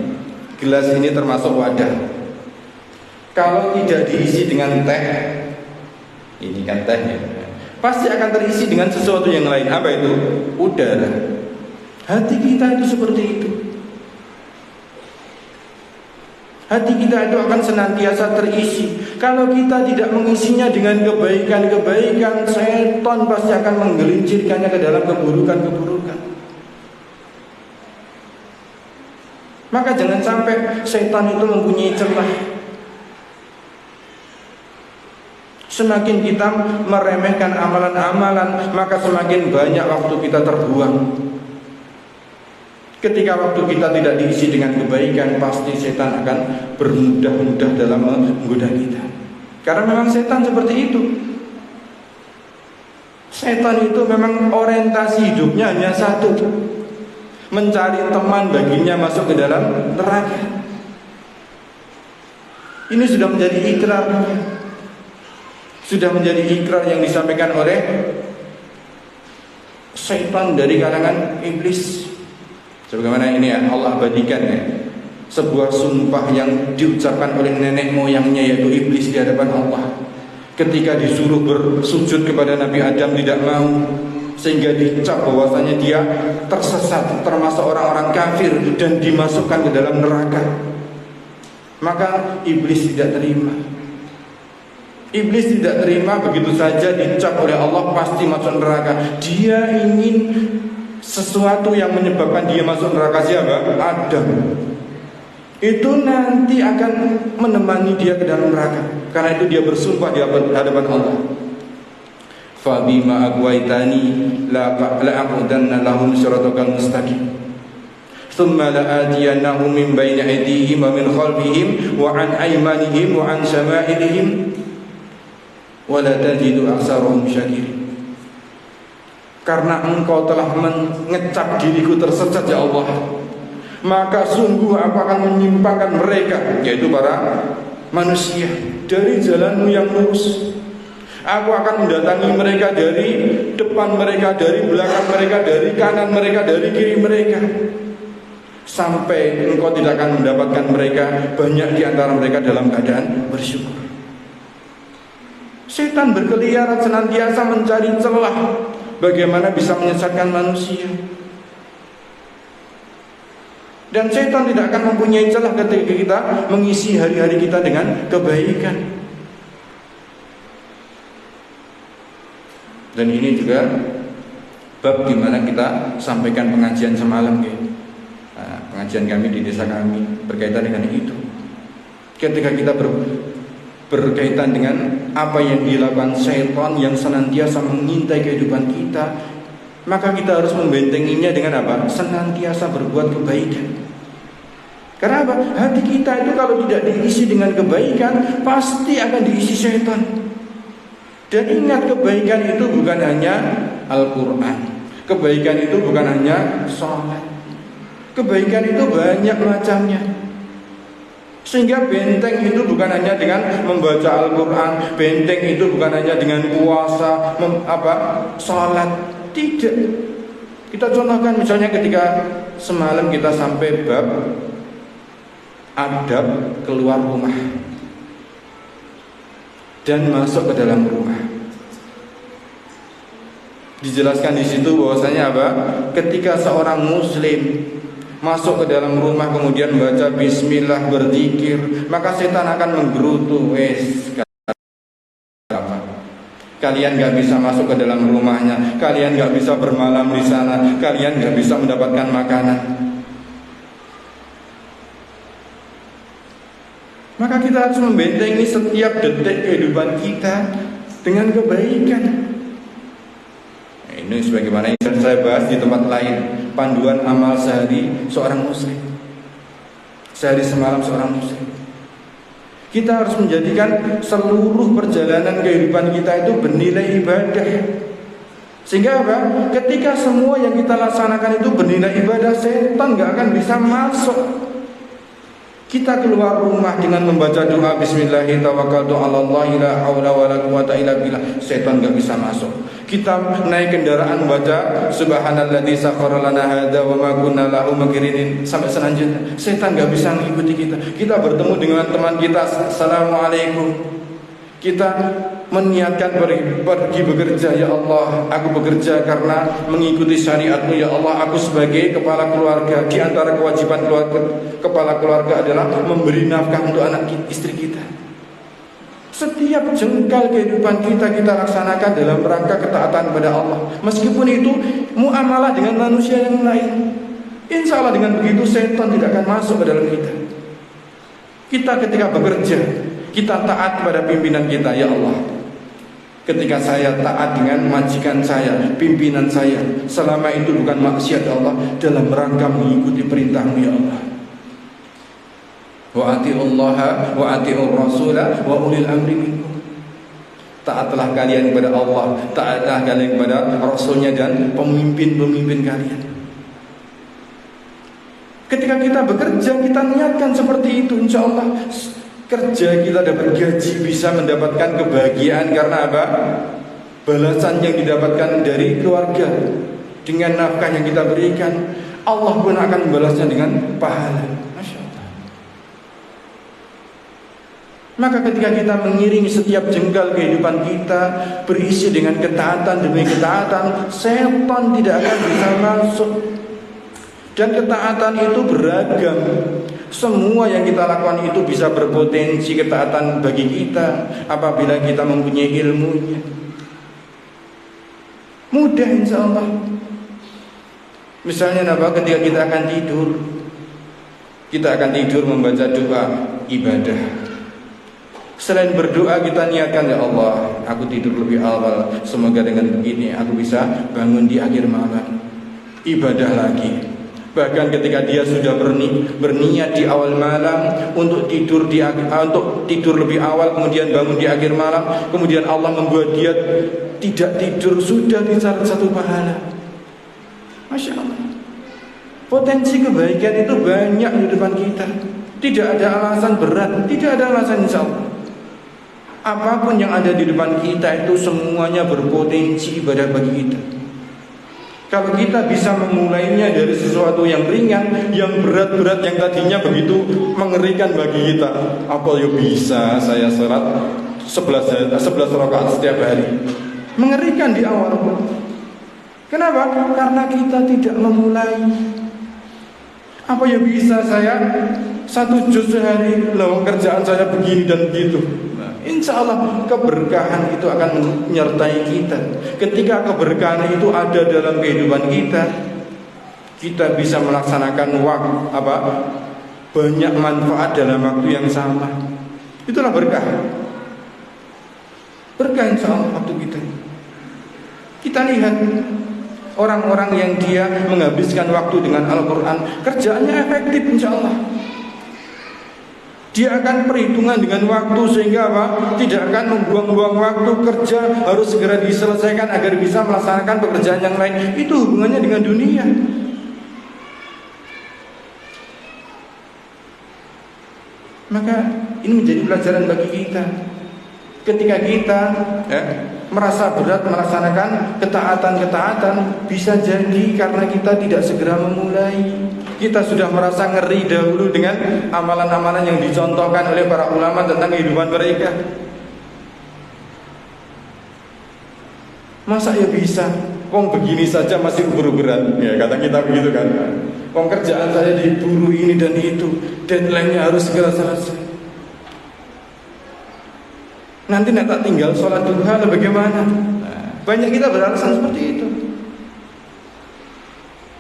gelas ini termasuk wadah. Kalau tidak diisi dengan teh, ini kan tehnya, pasti akan terisi dengan sesuatu yang lain. Apa itu? Udara. Hati kita itu seperti itu. Hati kita itu akan senantiasa terisi. Kalau kita tidak mengisinya dengan kebaikan-kebaikan, setan pasti akan menggelincirkannya ke dalam keburukan-keburukan. Maka jangan sampai setan itu mempunyai celah. Semakin kita meremehkan amalan-amalan, maka semakin banyak waktu kita terbuang. Ketika waktu kita tidak diisi dengan kebaikan, pasti setan akan bermudah-mudah dalam menggoda kita. Karena memang setan seperti itu. Setan itu memang orientasi hidupnya hanya satu, mencari teman baginya masuk ke dalam neraka. Ini sudah menjadi ikrar, sudah menjadi ikrar yang disampaikan oleh setan dari kalangan iblis. Sebagaimana ini ya, Allah abadikan ya, sebuah sumpah yang diucapkan oleh nenek moyangnya yaitu iblis di hadapan Allah. Ketika disuruh bersujud kepada Nabi Adam tidak mau, sehingga dicap bahwasanya dia tersesat, termasuk orang-orang kafir dan dimasukkan ke dalam neraka. Maka iblis tidak terima. Iblis tidak terima, begitu saja dicap oleh Allah pasti masuk neraka. Dia ingin sesuatu yang menyebabkan dia masuk neraka. Siapa? Adam. Itu nanti akan menemani dia ke dalam neraka. Karena itu dia bersumpah di hadapan Allah. Fabima agwaitani la aqudanna lahum siratal mustaqim. Thumma la'atiyannahum min bayni aydihim wa min khalfihim wa an aymanihim wa an shama'ilihim wa la tajidu aktsarahum syakirin. Karena engkau telah mengecap diriku tersesat ya Allah, maka sungguh aku akan menyimpangkan mereka, yaitu para manusia, dari jalanmu yang lurus. Aku akan mendatangi mereka dari depan mereka, dari belakang mereka, dari kanan mereka, dari kiri mereka, sampai engkau tidak akan mendapatkan mereka, banyak di antara mereka dalam keadaan bersyukur. Setan berkeliaran senantiasa mencari celah bagaimana bisa menyesatkan manusia. Dan setan tidak akan mempunyai celah ketika kita mengisi hari-hari kita dengan kebaikan. Dan ini juga bab di mana kita sampaikan pengajian semalam ya. Pengajian kami di desa kami berkaitan dengan itu. Ketika kita berkaitan dengan apa yang dilakukan setan yang senantiasa mengintai kehidupan kita, maka kita harus membentenginya dengan apa? Senantiasa berbuat kebaikan. Karena apa? Hati kita itu kalau tidak diisi dengan kebaikan, pasti akan diisi setan. Dan ingat, kebaikan itu bukan hanya Al-Quran, kebaikan itu bukan hanya sholat, kebaikan itu banyak macamnya. Sehingga benteng itu bukan hanya dengan membaca Al-Quran, benteng itu bukan hanya dengan puasa, sholat. Tidak. Kita contohkan misalnya ketika semalam kita sampai bab adab keluar rumah dan masuk ke dalam rumah. Dijelaskan di situ bahwasanya apa? Ketika seorang muslim masuk ke dalam rumah kemudian baca bismillah, berzikir, maka setan akan menggerutu, kalian gak bisa masuk ke dalam rumahnya, kalian gak bisa bermalam di sana, kalian gak bisa mendapatkan makanan. Maka kita harus membentengi setiap detik kehidupan kita dengan kebaikan. Ini sebagaimana yang saya bahas di tempat lain, panduan amal sehari seorang muslim, sehari semalam seorang muslim. Kita harus menjadikan seluruh perjalanan kehidupan kita itu bernilai ibadah. Sehingga apa? Ketika semua yang kita laksanakan itu bernilai ibadah, setan gak akan bisa masuk. Kita keluar rumah dengan membaca doa Bismillahirrahmanirrahim, tawakkaltu 'alallahi la haula wala quwwata illa billah, setan enggak bisa masuk. Kita naik kendaraan membaca Subhanalladzi sakhkhara lana hadza wa ma kunna lahu muqrinin sampai selanjutnya, setan enggak bisa mengikuti kita. Kita bertemu dengan teman kita, assalamualaikum. Kita meniatkan pergi bekerja, ya Allah, aku bekerja karena mengikuti syariat-Mu, ya Allah, aku sebagai kepala keluarga, di antara kewajiban kepala keluarga adalah memberi nafkah untuk anak istri kita. Setiap jengkal kehidupan kita laksanakan dalam rangka ketaatan kepada Allah, meskipun itu muamalah dengan manusia yang lain. Insya Allah dengan begitu setan tidak akan masuk ke dalam kita. Kita ketika bekerja, kita taat kepada pimpinan kita. Ya Allah, ketika saya taat dengan majikan saya, pimpinan saya, selama itu bukan maksiat ya Allah, dalam rangka mengikuti perintah-Mu ya Allah. Wa atiullaha wa atiur rasulah wa ulil amri minkum. Taatlah kalian kepada Allah, taatlah kalian kepada Rasulnya dan pemimpin-pemimpin kalian. Ketika kita bekerja, kita niatkan seperti itu, insya Allah kerja kita dapat gaji, bisa mendapatkan kebahagiaan. Karena apa? Balasan yang didapatkan dari keluarga dengan nafkah yang kita berikan, Allah pun akan membalasnya dengan pahala. Masya Allah. Maka ketika kita mengiringi setiap jengkal kehidupan kita berisi dengan ketaatan demi ketaatan, setan tidak akan bisa masuk. Dan ketaatan itu beragam. Semua yang kita lakukan itu bisa berpotensi ketaatan bagi kita apabila kita mempunyai ilmunya. Mudah insya Allah. Misalnya ketika kita akan tidur, kita akan tidur membaca doa ibadah. Selain berdoa, kita niatkan, ya Allah, aku tidur lebih awal, semoga dengan begini aku bisa bangun di akhir malam. Ibadah lagi. Bahkan ketika dia sudah berniat di awal malam untuk tidur lebih awal, kemudian bangun di akhir malam, kemudian Allah membuat dia tidak tidur, sudah dicatat satu pahala. Masya Allah. Potensi kebaikan itu banyak di depan kita. Tidak ada alasan berat, tidak ada alasan insya Allah. Apapun yang ada di depan kita itu semuanya berpotensi ibadah bagi kita. Kalau kita bisa memulainya dari sesuatu yang ringan, yang berat-berat, yang tadinya begitu mengerikan bagi kita. Apa ya bisa saya sholat 11 rakaat setiap hari? Mengerikan di awal. Kenapa? Karena kita tidak memulai. Apa ya bisa saya 1 juz sehari, lalu kerjaan saya begini dan begitu. Insya Allah keberkahan itu akan menyertai kita. Ketika keberkahan itu ada dalam kehidupan kita, kita bisa melaksanakan banyak manfaat dalam waktu yang sama. Itulah berkah. Berkah insya Allah waktu kita. Kita lihat orang-orang yang dia menghabiskan waktu dengan Al-Quran, kerjaannya efektif insya Allah. Dia akan perhitungan dengan waktu sehingga tidak akan membuang-buang waktu kerja, harus segera diselesaikan agar bisa melaksanakan pekerjaan yang lain. Itu hubungannya dengan dunia. Maka ini menjadi pelajaran bagi kita. Ketika kita merasa berat melaksanakan ketaatan-ketaatan, bisa jadi karena kita tidak segera memulai. Kita sudah merasa ngeri dahulu dengan amalan-amalan yang dicontohkan oleh para ulama tentang kehidupan mereka. Masa ya bisa? Wong begini saja masih ubur-uburan. Ya kata kita begitu kan. Wong kerjaan saya diburu ini dan itu, deadline-nya harus segera selesai. Nanti tak tinggal sholat duha bagaimana? Banyak kita beralasan seperti itu.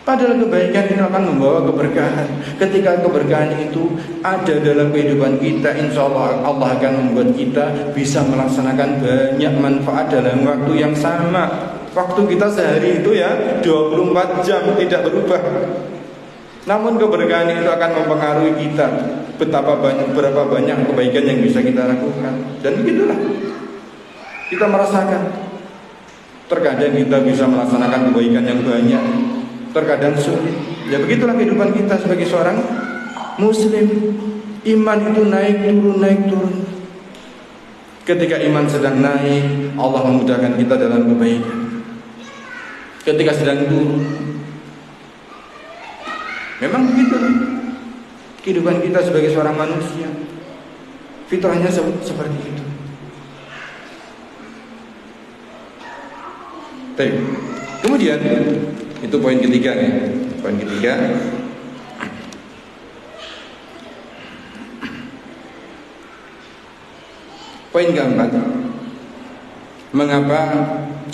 Padahal kebaikan itu akan membawa keberkahan. Ketika keberkahan itu ada dalam kehidupan kita, insya Allah Allah akan membuat kita bisa melaksanakan banyak manfaat dalam waktu yang sama. Waktu kita sehari itu 24 jam tidak berubah. Namun keberkahan itu akan mempengaruhi kita berapa banyak kebaikan yang bisa kita lakukan. Dan begitulah kita merasakan. Terkadang kita bisa melaksanakan kebaikan yang banyak, terkadang sulit. Ya begitulah kehidupan kita sebagai seorang muslim. Iman itu naik turun. Ketika iman sedang naik, Allah memudahkan kita dalam kebaikan. Ketika sedang turun, memang begitu kehidupan kita sebagai seorang manusia. Fitrahnya seperti itu. Kemudian itu poin ketiga nih. Poin ketiga, poin keempat, mengapa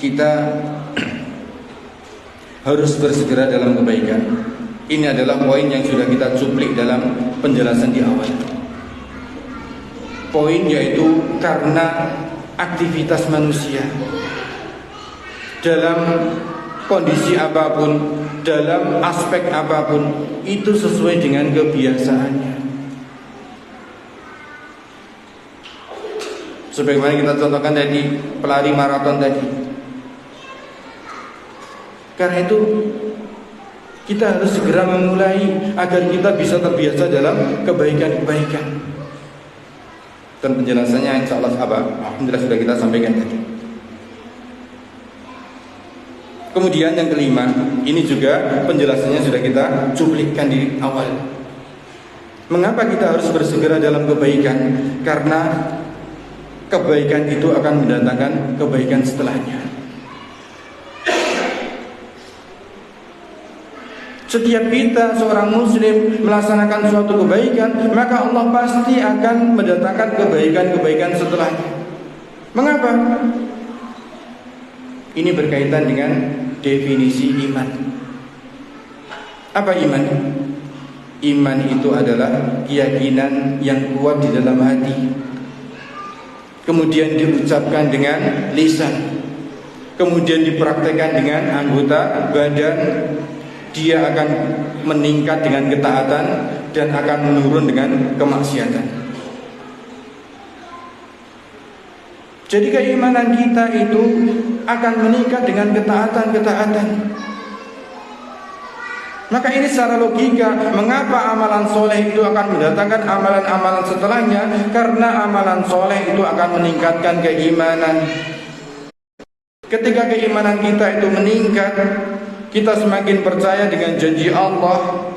kita harus bersegera dalam kebaikan? Ini adalah poin yang sudah kita cuplik dalam penjelasan di awal. Poin yaitu karena aktivitas manusia dalam kondisi apapun, dalam aspek apapun, itu sesuai dengan kebiasaannya. Sebagaimana kita contohkan tadi, pelari maraton tadi. Karena itu kita harus segera memulai agar kita bisa terbiasa dalam kebaikan-kebaikan. Dan penjelasannya insya Allah alhamdulillah sudah kita sampaikan tadi. Kemudian yang kelima, ini juga penjelasannya sudah kita cuplikkan di awal. Mengapa kita harus bersegera dalam kebaikan? Karena kebaikan itu akan mendatangkan kebaikan setelahnya. Setiap kita seorang muslim melaksanakan suatu kebaikan, maka Allah pasti akan mendatangkan kebaikan-kebaikan setelahnya. Mengapa? Ini berkaitan dengan definisi iman. Apa iman? Iman itu adalah keyakinan yang kuat di dalam hati, kemudian diucapkan dengan lisan, kemudian dipraktekkan dengan anggota badan. Dia akan meningkat dengan ketaatan dan akan menurun dengan kemaksiatan. Jadi keimanan kita itu akan meningkat dengan ketaatan-ketaatan. Maka ini secara logika, mengapa amalan soleh itu akan mendatangkan amalan-amalan setelahnya? Karena amalan soleh itu akan meningkatkan keimanan. Ketika keimanan kita itu meningkat, kita semakin percaya dengan janji Allah,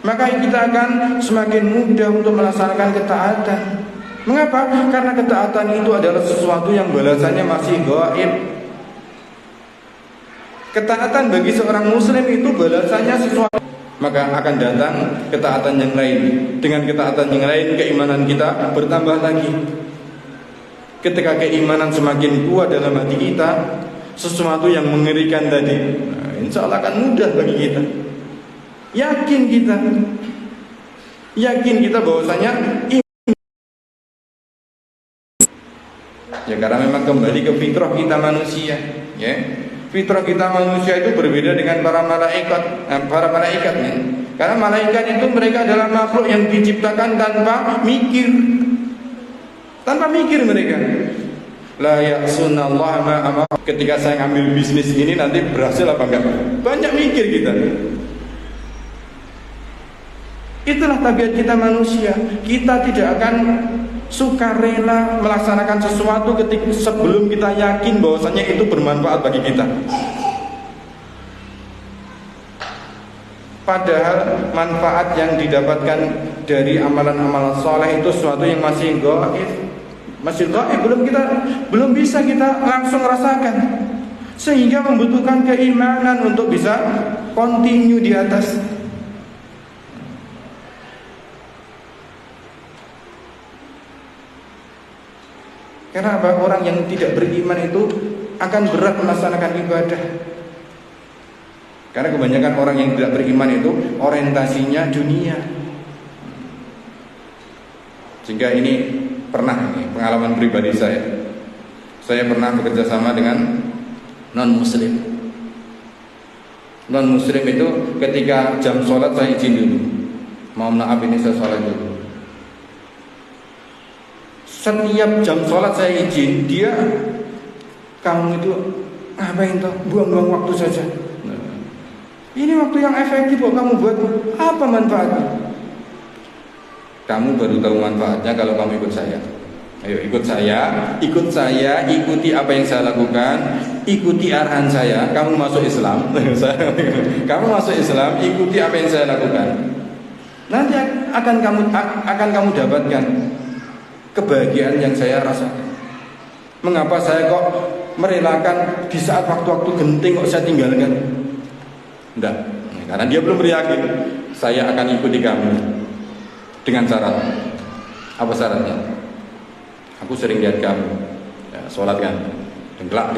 maka kita akan semakin mudah untuk melaksanakan ketaatan. Mengapa? Karena ketaatan itu adalah sesuatu yang balasannya masih gaib. Ketaatan bagi seorang muslim itu balasannya sesuatu, maka akan datang ketaatan yang lain. Dengan ketaatan yang lain, keimanan kita bertambah lagi. Ketika keimanan semakin kuat dalam hati kita, sesuatu yang mengerikan tadi, insya Allah akan mudah bagi kita. Yakin kita bahwasanya ya, karena memang kembali ke fitrah kita manusia, ya. Fitrah kita manusia itu berbeda dengan para malaikat, ya. Karena malaikat itu mereka adalah makhluk yang diciptakan tanpa mikir. Mereka. La ya'sunallaha ma amara. Ketika saya ngambil bisnis ini nanti berhasil apa enggak? Banyak mikir kita. Itulah tabiat kita manusia. Kita tidak akan sukarela melaksanakan sesuatu ketika sebelum kita yakin bahwasanya itu bermanfaat bagi kita. Padahal manfaat yang didapatkan dari amalan-amalan soleh itu sesuatu yang masih gaib, belum bisa kita langsung rasakan, sehingga membutuhkan keimanan untuk bisa continue di atas. Karena apa? Orang yang tidak beriman itu akan berat melaksanakan ibadah. Karena kebanyakan orang yang tidak beriman itu orientasinya dunia. Sehingga ini pengalaman pribadi saya pernah bekerja sama dengan non-muslim. Non-muslim itu ketika jam sholat saya izin dulu, mohon maaf ini saya sholat dulu. Setiap jam sholat saya izin, dia, kamu itu ngapain toh, buang-buang waktu saja. Ini waktu yang efektif kok kamu buat, apa manfaatnya? Kamu baru tahu manfaatnya kalau kamu ikut saya. Ayo ikut saya, ikuti apa yang saya lakukan, ikuti arahan saya. Kamu masuk Islam, ikuti apa yang saya lakukan. Nanti akan kamu dapatkan kebahagiaan yang saya rasakan. Mengapa saya kok merelakan di saat waktu-waktu genting kok saya tinggalkan? Enggak, karena dia belum yakin. Saya akan ikuti kamu dengan syarat. Apa syaratnya? Aku sering lihat kamu sholat kan, dengklak.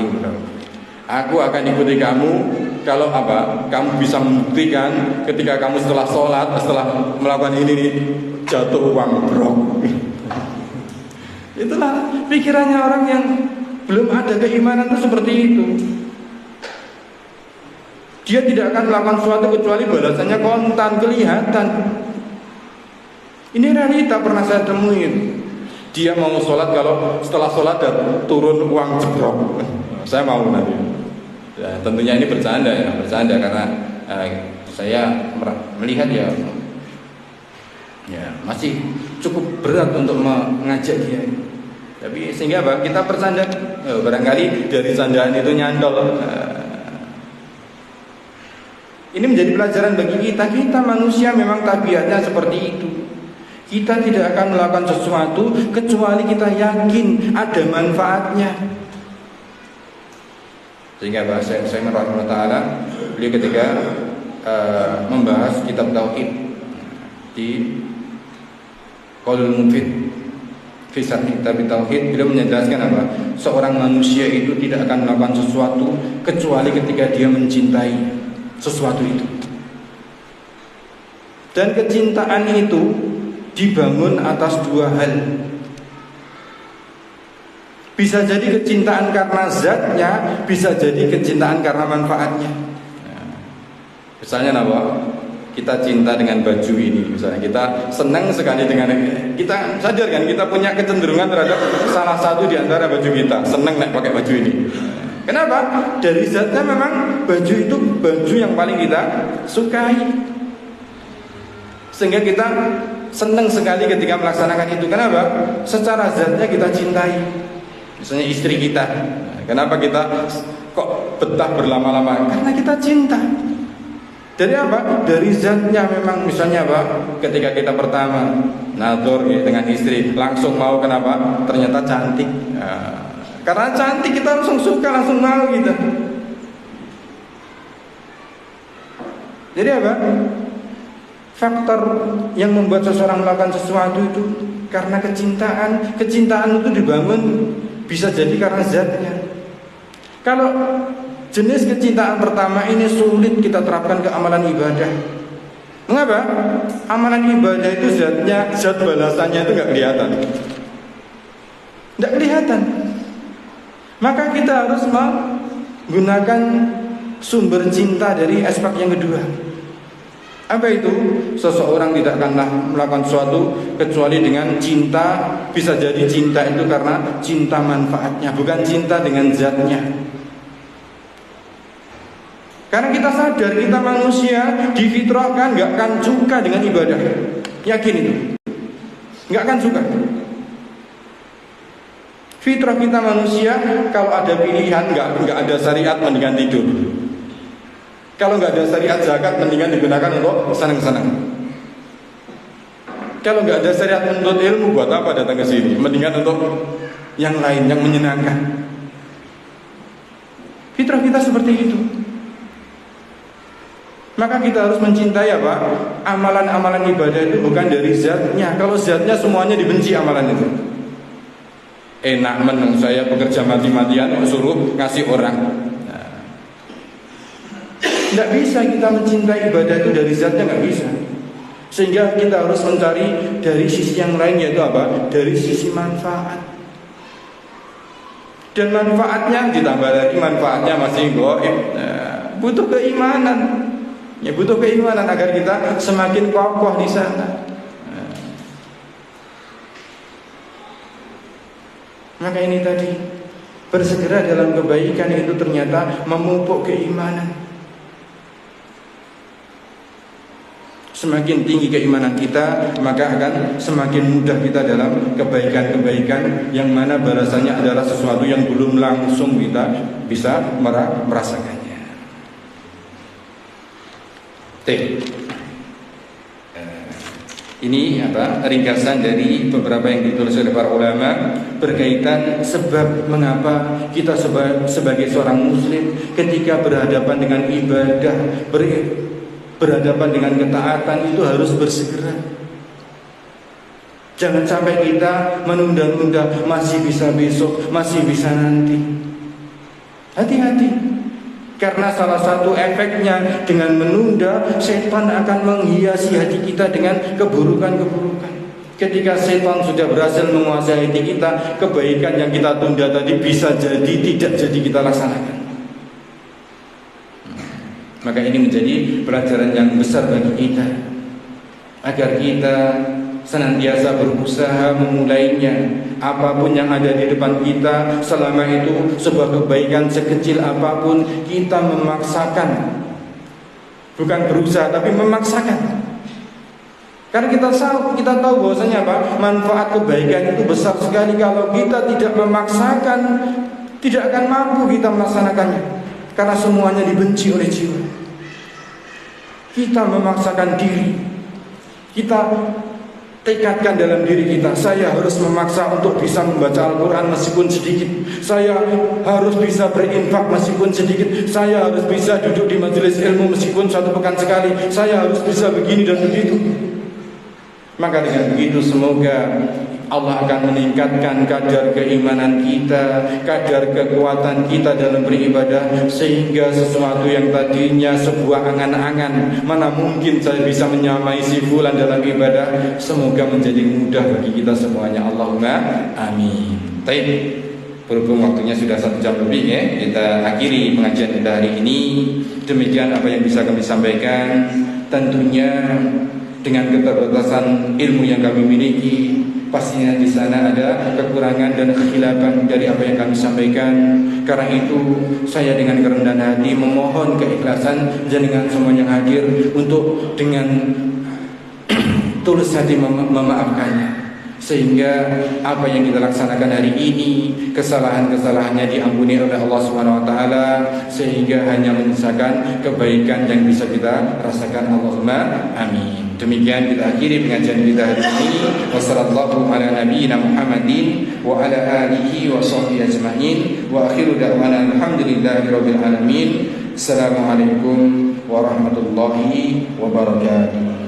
Aku akan ikuti kamu kalau apa? Kamu bisa membuktikan ketika kamu setelah sholat, setelah melakukan ini jatuh uang brok. Itulah pikirannya orang yang belum ada keimanan itu seperti itu. Dia tidak akan melakukan sesuatu kecuali balasannya kontan, kelihatan. Ini realita pernah saya temuin. Dia mau sholat, kalau setelah sholat turun uang jebrok. Saya mau nanti. Ya, tentunya ini bercanda ya, bercanda karena saya melihat ya masih cukup berat untuk mengajak dia. Tapi sehingga apa? Kita bercanda, barangkali dari candaan itu nyantol. Ini menjadi pelajaran bagi kita. Kita manusia memang tabiatnya seperti itu. Kita tidak akan melakukan sesuatu kecuali kita yakin ada manfaatnya. Sehingga bahasa Syekh Rahimahullah Ta'ala, beliau ketika membahas kitab Tauhid di Qaulul Mufid fi Syarh Kitab Tauhid, beliau menjelaskan apa? Seorang manusia itu tidak akan melakukan sesuatu kecuali ketika dia mencintai sesuatu itu. Dan kecintaan itu dibangun atas dua hal. Bisa jadi kecintaan karena zatnya, bisa jadi kecintaan karena manfaatnya. Misalnya apa? Kita cinta dengan baju ini, misalnya kita senang sekali dengan, kita sadar kan kita punya kecenderungan terhadap salah satu di antara baju kita, senang nek pakai baju ini. Kenapa? Dari zatnya memang baju itu baju yang paling kita sukai, sehingga kita senang sekali ketika melaksanakan itu. Kenapa? Secara zatnya kita cintai. Misalnya istri kita, kenapa kita kok betah berlama-lama? Karena kita cinta. Dari apa? Dari zatnya memang. Misalnya apa? Ketika kita pertama nazar dengan istri, langsung mau. Kenapa? Ternyata cantik. Karena cantik kita langsung suka, langsung mau gitu. Jadi apa? Faktor yang membuat seseorang melakukan sesuatu itu karena kecintaan. Kecintaan itu dibangun bisa jadi karena zatnya. Kalau jenis kecintaan pertama ini sulit kita terapkan ke amalan ibadah. Mengapa? Amalan ibadah itu zatnya, zat balasannya itu nggak kelihatan. Nggak kelihatan. Maka kita harus menggunakan sumber cinta dari aspek yang kedua. Apa itu? Seseorang tidak akan melakukan sesuatu kecuali dengan cinta. Bisa jadi cinta itu karena cinta manfaatnya, bukan cinta dengan zatnya. Karena kita sadar kita manusia difitrahkan gak akan suka dengan ibadah. Yakin itu, gak akan suka. Fitrah kita manusia, kalau ada pilihan gak ada syariat, mendingan tidur. Kalau nggak ada syariat zakat, mendingan digunakan untuk senang-senang. Kalau nggak ada syariat menuntut ilmu, buat apa datang ke sini? Mendingan untuk yang lain, yang menyenangkan. Fitrah kita seperti itu. Maka kita harus mencintai apa? Amalan-amalan ibadah itu bukan dari zatnya. Kalau zatnya semuanya dibenci amalan itu. Enak meneng saya bekerja mati-matian, suruh ngasih orang. Tidak bisa kita mencintai ibadah itu dari zatnya, nggak bisa. Sehingga kita harus mencari dari sisi yang lain, yaitu apa? Dari sisi manfaat. Dan manfaatnya ditambah lagi, manfaatnya masih gaib. Butuh keimanan. Ya, butuh keimanan agar kita semakin kokoh di sana. Maka ini tadi, bersegera dalam kebaikan itu ternyata memupuk keimanan. Semakin tinggi keimanan kita, maka akan semakin mudah kita dalam kebaikan-kebaikan yang mana balasannya adalah sesuatu yang belum langsung kita bisa merasakannya. Ini ringkasan dari beberapa yang ditulis oleh para ulama berkaitan sebab mengapa kita sebagai seorang muslim ketika berhadapan dengan ibadah, berhadapan dengan ketaatan itu harus bersegera. Jangan sampai kita menunda-nunda, masih bisa besok, masih bisa nanti. Hati-hati. Karena salah satu efeknya dengan menunda, setan akan menghiasi hati kita dengan keburukan-keburukan. Ketika setan sudah berhasil menguasai hati kita, kebaikan yang kita tunda tadi bisa jadi tidak jadi kita laksanakan. Maka ini menjadi pelajaran yang besar bagi kita, agar kita senantiasa berusaha memulainya. Apapun yang ada di depan kita, selama itu sebuah kebaikan sekecil apapun, kita memaksakan. Bukan berusaha, tapi memaksakan. Karena kita tahu bahwasanya apa? Manfaat kebaikan itu besar sekali. Kalau kita tidak memaksakan, tidak akan mampu kita melaksanakannya. Karena semuanya dibenci oleh jiwa. Kita memaksakan diri. Kita tekadkan dalam diri kita, saya harus memaksa untuk bisa membaca Al-Quran meskipun sedikit. Saya harus bisa berinfak meskipun sedikit. Saya harus bisa duduk di majelis ilmu meskipun suatu pekan sekali. Saya harus bisa begini dan begitu. Maka dengan begitu semoga Allah akan meningkatkan kadar keimanan kita, kadar kekuatan kita dalam beribadah, sehingga sesuatu yang tadinya sebuah angan-angan, mana mungkin saya bisa menyamai si fulan dalam ibadah, semoga menjadi mudah bagi kita semuanya. Allahumma amin. Baik, berhubung waktunya sudah 1 jam lebih ya, kita akhiri pengajian kita hari ini. Demikian apa yang bisa kami sampaikan. Tentunya dengan keterbatasan ilmu yang kami miliki, pastinya di sana ada kekurangan dan kekhilafan dari apa yang kami sampaikan. Karena itu saya dengan kerendahan hati memohon keikhlasan jenengan semua yang hadir untuk dengan tulus hati memaafkannya, sehingga apa yang kita laksanakan hari ini, kesalahan-kesalahannya diampuni oleh Allah Subhanahu wa taala, sehingga hanya menyisakan kebaikan yang bisa kita rasakan. Allahumma amin. Demikian kita akhiri pengajian kita hari ini. Wassallallahu ala nabiyyina Muhammadin wa ala alihi wa sahbihi ajma'in. Wa akhiru da'wana alhamdulillahirabbil alamin. Assalamualaikum warahmatullahi wabarakatuh.